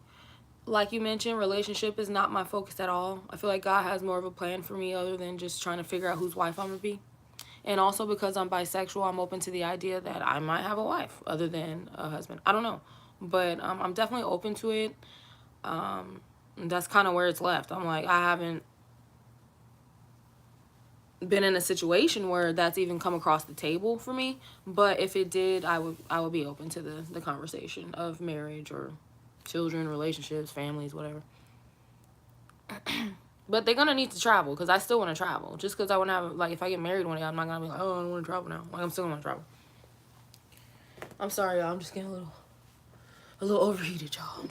Like you mentioned, relationship is not my focus at all. I feel like God has more of a plan for me other than just trying to figure out whose wife I'm going to be. And also because I'm bisexual, I'm open to the idea that I might have a wife other than a husband. I don't know. But I'm definitely open to it. That's kind of where it's left. I'm like, I haven't been in a situation where that's even come across the table for me. But if it did, I would be open to the conversation of marriage or children, relationships, families, whatever. But they're gonna need to travel because I still want to travel. Just because I want to have, like, if I get married one day, I'm not gonna be like, oh, I don't want to travel now. Like, I'm still gonna travel. I'm sorry, y'all. I'm just getting a little overheated, y'all.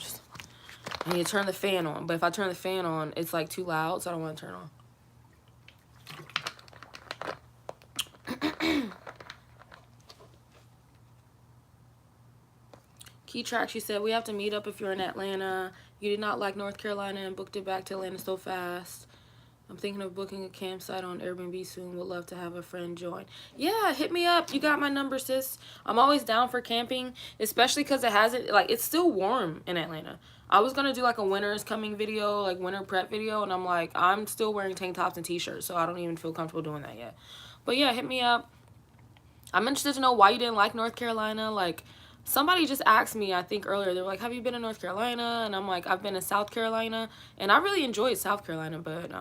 I need to turn the fan on. But if I turn the fan on, it's like too loud, so I don't want to turn on. Key Track, she said, we have to meet up if you're in Atlanta. You did not like North Carolina and booked it back to Atlanta so fast. I'm thinking of booking a campsite on Airbnb soon. Would love to have a friend join. Yeah, hit me up. You got my number, sis. I'm always down for camping, especially because it hasn't, like, it's still warm in Atlanta. I was going to do, like, a winter is coming video, like, winter prep video, and I'm like, I'm still wearing tank tops and t-shirts, so I don't even feel comfortable doing that yet. But, yeah, hit me up. I'm interested to know why you didn't like North Carolina. Like, somebody just asked me, I think earlier, they were like, have you been in North Carolina? And I'm like, I've been in South Carolina, and I really enjoyed South Carolina, but,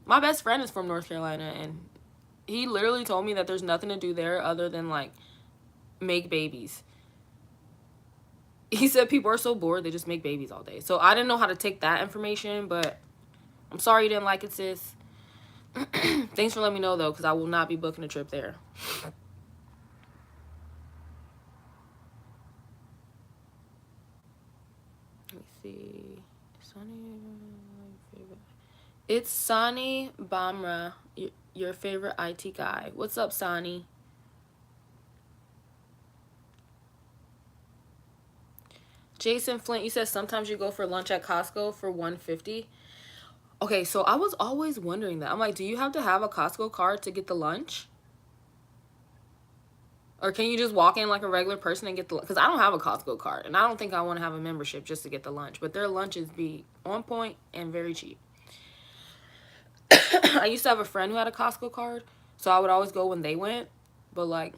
my best friend is from North Carolina, and he literally told me that there's nothing to do there other than, like, make babies. He said people are so bored, they just make babies all day. So I didn't know how to take that information, but I'm sorry you didn't like it, sis. Thanks for letting me know, though, because I will not be booking a trip there. Let me see. Sunny, favorite. It's Sani Bamra, your favorite IT guy. What's up, Sani? Jason Flint, you said sometimes you go for lunch at Costco for $150. Okay, so I was always wondering that. I'm like, do you have to have a Costco card to get the lunch? Or can you just walk in like a regular person and get the... Because I don't have a Costco card, and I don't think I want to have a membership just to get the lunch. But their lunches be on point and very cheap. I used to have a friend who had a Costco card, so I would always go when they went. But, like,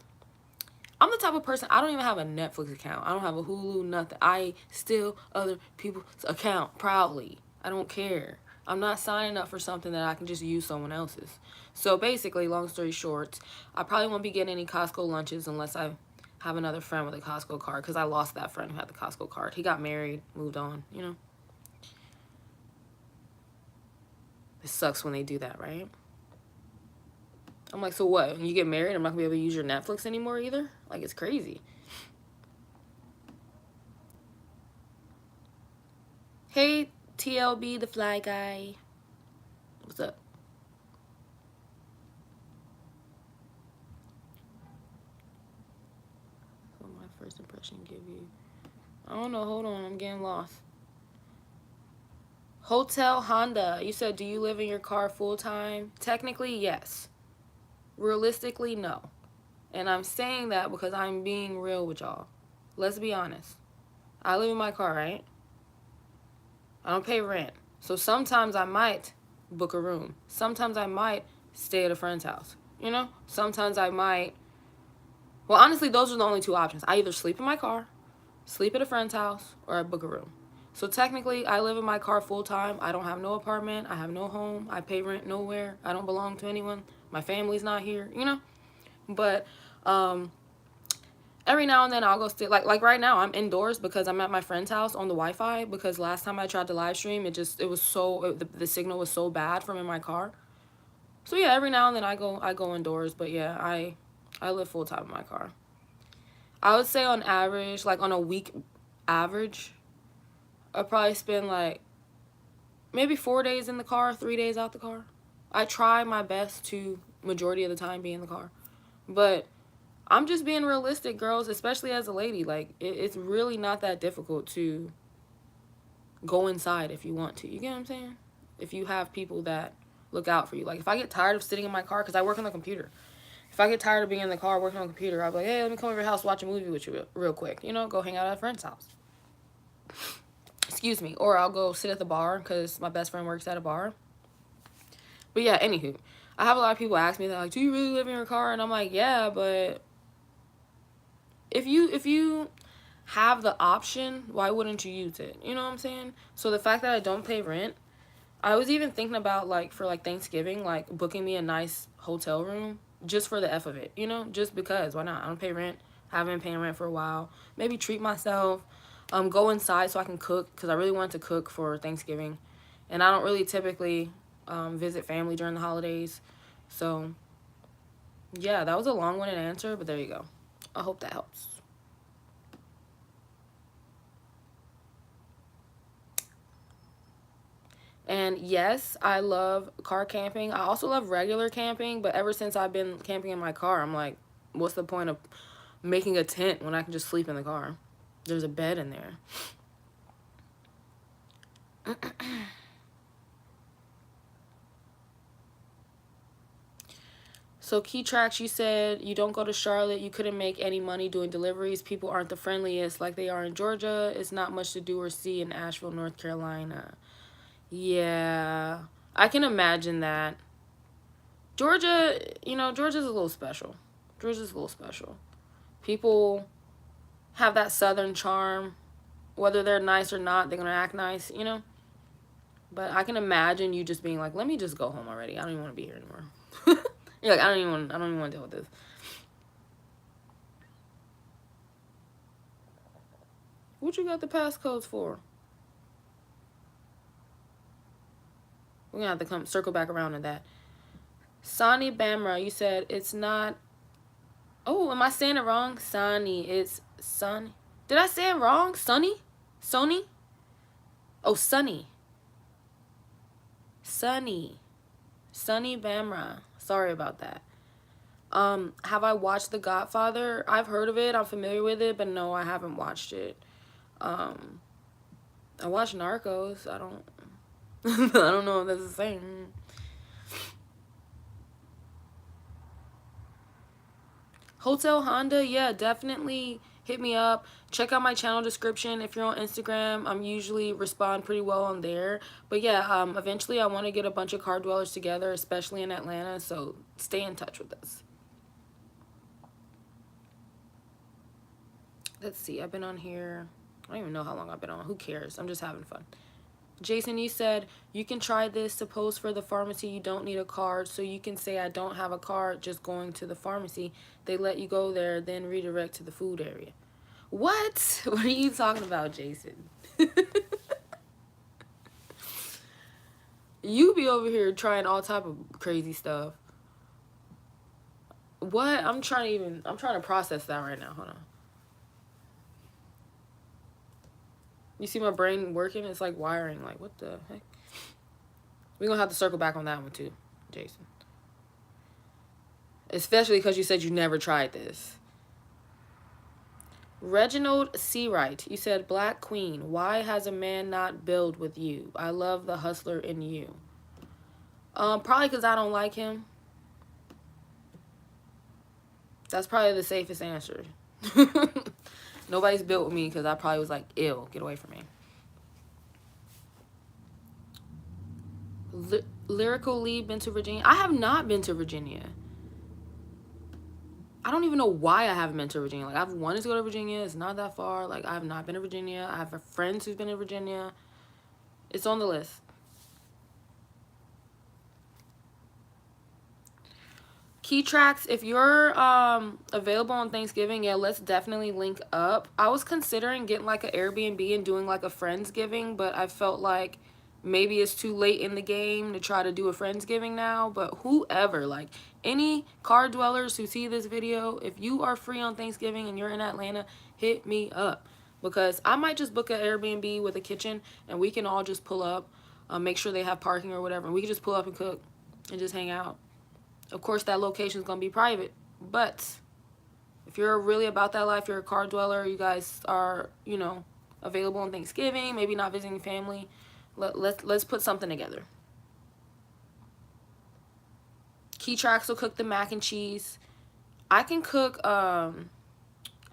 I'm the type of person, I don't even have a Netflix account. I don't have a Hulu, nothing. I steal other people's account proudly. I don't care. I'm not signing up for something that I can just use someone else's. So basically, long story short, I probably won't be getting any Costco lunches unless I have another friend with a Costco card, because I lost that friend who had the Costco card. He got married, moved on, you know. It sucks when they do that, right? I'm like, so what? When you get married, I'm not going to be able to use your Netflix anymore either? Like, it's crazy. Hey, TLB, the fly guy. What's up? What my first impression give you? I don't know. Hold on. I'm getting lost. Hotel Honda. You said, do you live in your car full time? Technically, yes. Realistically, no. And I'm saying that because I'm being real with y'all. Let's be honest. I live in my car, right? I don't pay rent. So sometimes I might book a room. Sometimes I might stay at a friend's house. You know? Sometimes I might... Well, honestly, those are the only two options. I either sleep in my car, sleep at a friend's house, or I book a room. So technically, I live in my car full time. I don't have no apartment. I have no home. I pay rent nowhere. I don't belong to anyone. My family's not here, you know? But every now and then I'll go stay. Like right now, I'm indoors because I'm at my friend's house on the Wi-Fi, because last time I tried to live stream, the signal was so bad from in my car. So yeah, every now and then I go indoors, but yeah, I live full time in my car. I would say on average, like on a week average, I probably spend like maybe 4 days in the car, 3 days out the car. I try my best to majority of the time be in the car, but I'm just being realistic, girls, especially as a lady. Like, it's really not that difficult to go inside if you want to. You get what I'm saying? If you have people that look out for you. Like, if I get tired of sitting in my car, because I work on the computer. If I get tired of being in the car working on the computer, I'll be like, hey, let me come over your house, watch a movie with you real quick. You know, go hang out at a friend's house. Excuse me. Or I'll go sit at the bar because my best friend works at a bar. But yeah, anywho. I have a lot of people ask me, they're like, do you really live in your car? And I'm like, yeah, but if you have the option, why wouldn't you use it? You know what I'm saying? So the fact that I don't pay rent, I was even thinking about, like, for like Thanksgiving, like booking me a nice hotel room just for the F of it, you know, just because. Why not? I don't pay rent. Haven't been paying rent for a while. Maybe treat myself. Go inside so I can cook, because I really wanted to cook for Thanksgiving, and I don't really typically visit family during the holidays. So yeah, that was a long-winded answer, but there you go. I hope that helps. And yes, I love car camping. I also love regular camping, but ever since I've been camping in my car, I'm like, what's the point of making a tent when I can just sleep in the car? There's a bed in there. So Key Tracks, you said you don't go to Charlotte. You couldn't make any money doing deliveries. People aren't the friendliest like they are in Georgia. It's not much to do or see in Asheville, North Carolina. Yeah, I can imagine that. Georgia, Georgia's a little special. Georgia's a little special. People have that southern charm. Whether they're nice or not, they're going to act nice, But I can imagine you just being like, let me just go home already. I don't even want to be here anymore. You're like, I don't even want to deal with this. What you got the passcodes for? We're going to have to circle back around to that. Sani Bamra, you said it's not. Oh, am I saying it wrong? Sani. It's Sun. Did I say it wrong? Sunny? Sony? Oh, Sunny. Sunny. Sunny Bamra. Sorry about that. Have I watched The Godfather? I've heard of it. I'm familiar with it, but no, I haven't watched it. I watched Narcos. I don't I don't know if that's the same. Hotel Honda, yeah, definitely hit me up. Check out my channel description. If you're on Instagram, I'm usually respond pretty well on there. But yeah, eventually I want to get a bunch of car dwellers together, especially in Atlanta, so stay in touch with us. Let's see, I've been on here. I don't even know how long I've been on. Who cares? I'm just having fun. Jason, you said you can try this. Suppose for the pharmacy you don't need a card, so you can say I don't have a card, just going to the pharmacy. They let you go there, then redirect to the food area. What? What are you talking about, Jason? You be over here trying all type of crazy stuff. What? I'm trying to process that right now. Hold on. You see my brain working? It's like wiring. Like, what the heck? We're going to have to circle back on that one too, Jason. Especially because you said you never tried this. Reginald Seawright, you said, Black Queen, why has a man not build with you? I love the hustler in you. Probably because I don't like him. That's probably the safest answer. Nobody's built with me because I probably was like, ew, get away from me. Lyrical Lee, been to Virginia? I have not been to Virginia. I don't even know why I haven't been to Virginia. Like, I've wanted to go to Virginia. It's not that far. Like, I have not been to Virginia. I have friends who've been to Virginia. It's on the list. Key Tracks, if you're available on Thanksgiving, yeah, let's definitely link up. I was considering getting like an Airbnb and doing like a Friendsgiving, but I felt like maybe it's too late in the game to try to do a Friendsgiving now. But whoever, like any car dwellers who see this video, if you are free on Thanksgiving and you're in Atlanta, hit me up. Because I might just book an Airbnb with a kitchen and we can all just pull up, make sure they have parking or whatever. And we can just pull up and cook and just hang out. Of course, that location is going to be private, but if you're really about that life, you're a car dweller, you guys are, available on Thanksgiving, maybe not visiting family, let's put something together. Key Tracks will cook the mac and cheese. I can cook, I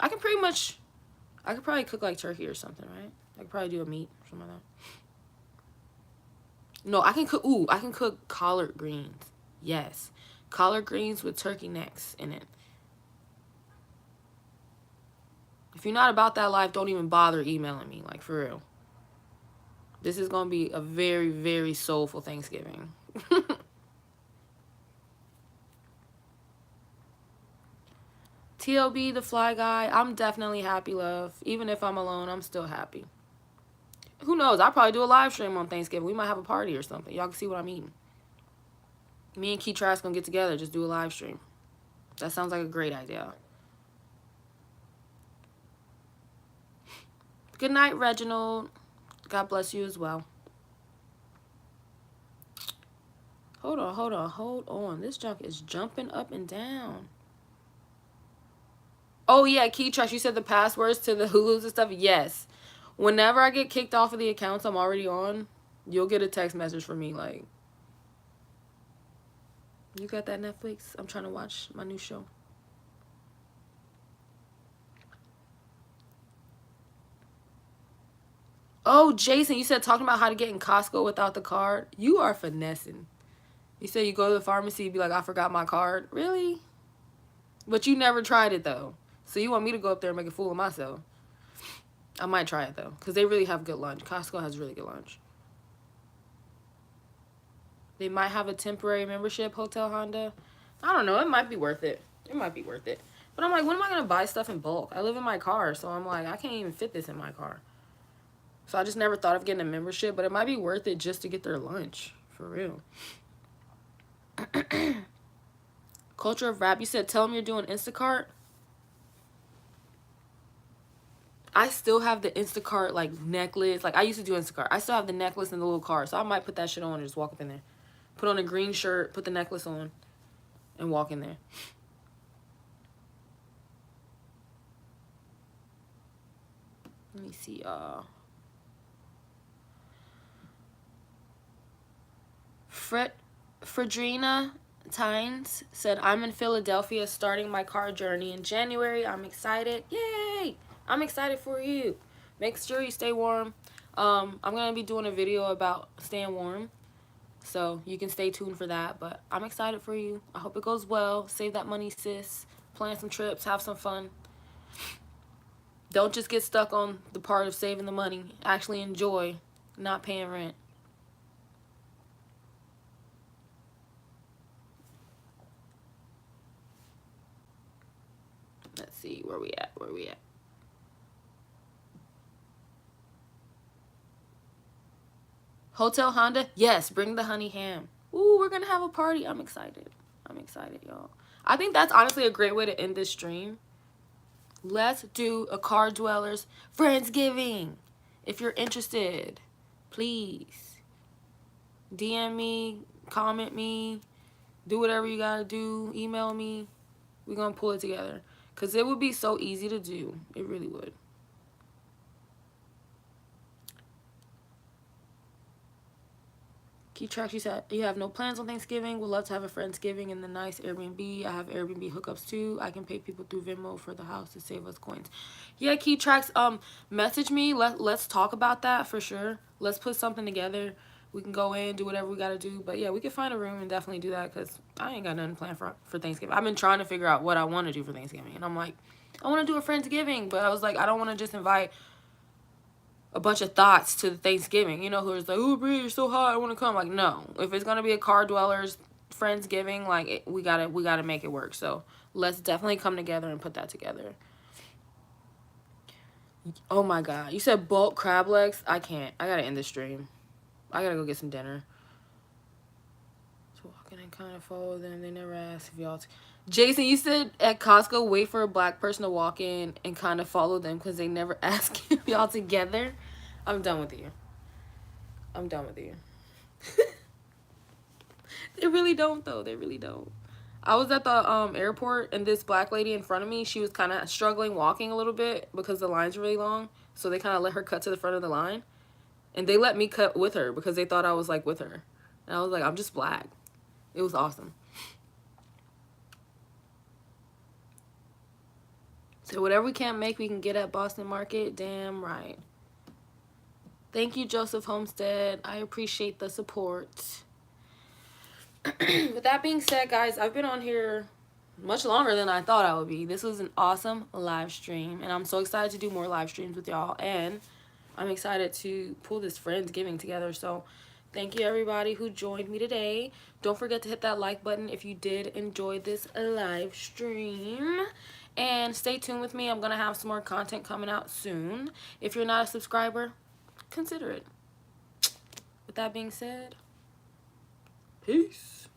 could probably cook like turkey or something, right? I could probably do a meat, something like that. No, I can cook collard greens. Yes. Collard greens with turkey necks in it. If you're not about that life, don't even bother emailing me, like, for real. This is going to be a very, very soulful Thanksgiving. TLB, the fly guy, I'm definitely happy, love. Even if I'm alone, I'm still happy. Who knows? I'll probably do a live stream on Thanksgiving. We might have a party or something. Y'all can see what I'm eating. Me and Key Trask gonna get together, just do a live stream. That sounds like a great idea. Good night, Reginald. God bless you as well. Hold on. This junk is jumping up and down. Oh, yeah, Key Trask, you said the passwords to the Hulus and stuff? Yes. Whenever I get kicked off of the accounts I'm already on, you'll get a text message from me, like, You got that Netflix? I'm trying to watch my new show. Oh, Jason, you said talking about how to get in Costco without the card. You are finessing. You said you go to the pharmacy, be like, I forgot my card. Really? But you never tried it, though. So you want me to go up there and make a fool of myself. I might try it, though, because they really have good lunch. Costco has really good lunch. They might have a temporary membership, Hotel Honda. I don't know. It might be worth it. It might be worth it. But I'm like, when am I going to buy stuff in bulk? I live in my car, so I'm like, I can't even fit this in my car. So I just never thought of getting a membership, but it might be worth it just to get their lunch. For real. Culture of rap. You said tell them you're doing Instacart. I still have the Instacart, like, necklace. Like, I used to do Instacart. I still have the necklace and the little card. So I might put that shit on and just walk up in there. Put on a green shirt, put the necklace on, and walk in there. Let me see, Fredrina Tynes said, I'm in Philadelphia starting my car journey in January. I'm excited. Yay! I'm excited for you. Make sure you stay warm. I'm going to be doing a video about staying warm. So you can stay tuned for that. But I'm excited for you. I hope it goes well. Save that money, sis. Plan some trips. Have some fun. Don't just get stuck on the part of saving the money. Actually enjoy not paying rent. Let's see. Where we at? Where we at? Hotel Honda? Yes, bring the honey ham. Ooh, we're going to have a party. I'm excited. I'm excited, y'all. I think that's honestly a great way to end this stream. Let's do a Car Dwellers Friendsgiving. If you're interested, please DM me, comment me, do whatever you gotta do, email me. We're gonna pull it together. Because it would be so easy to do. It really would. Key Tracks, you said you have no plans on Thanksgiving. Would love to have a Friendsgiving in the nice Airbnb. I have Airbnb hookups too. I can pay people through Venmo for the house to save us coins. Yeah, Key Tracks, message me. Let's talk about that for sure. Let's put something together. We can go in, do whatever we gotta do. But yeah, we can find a room and definitely do that because I ain't got nothing planned for Thanksgiving. I've been trying to figure out what I want to do for Thanksgiving. And I'm like, I want to do a Friendsgiving. But I was like, I don't want to just invite a bunch of thoughts to the Thanksgiving, you know, who's like, oh, Bria, you're so hot, I want to come. Like, no, if it's gonna be a Car Dwellers Friendsgiving, like, we gotta make it work. So let's definitely come together and put that together. Oh my god, you said bulk crab legs. I can't. I gotta end the stream. I gotta go get some dinner. So walking and kind of follow them. They never ask if y'all. Jason, you said at Costco, wait for a black person to walk in and kind of follow them because they never ask if y'all together. I'm done with you. I'm done with you. They really don't, though. They really don't. I was at the airport, and this black lady in front of me, she was kind of struggling walking a little bit because the line's really long. So they kind of let her cut to the front of the line. And they let me cut with her because they thought I was, like, with her. And I was like, I'm just black. It was awesome. So whatever we can't make, we can get at Boston Market. Damn right. Thank you, Joseph Homestead. I appreciate the support. With that being said, guys, I've been on here much longer than I thought I would be. This was an awesome live stream, and I'm so excited to do more live streams with y'all, and I'm excited to pull this Friendsgiving together. So thank you, everybody who joined me today. Don't forget to hit that like button if you did enjoy this live stream. And stay tuned with me. I'm going to have some more content coming out soon. If you're not a subscriber, consider it. With that being said, peace.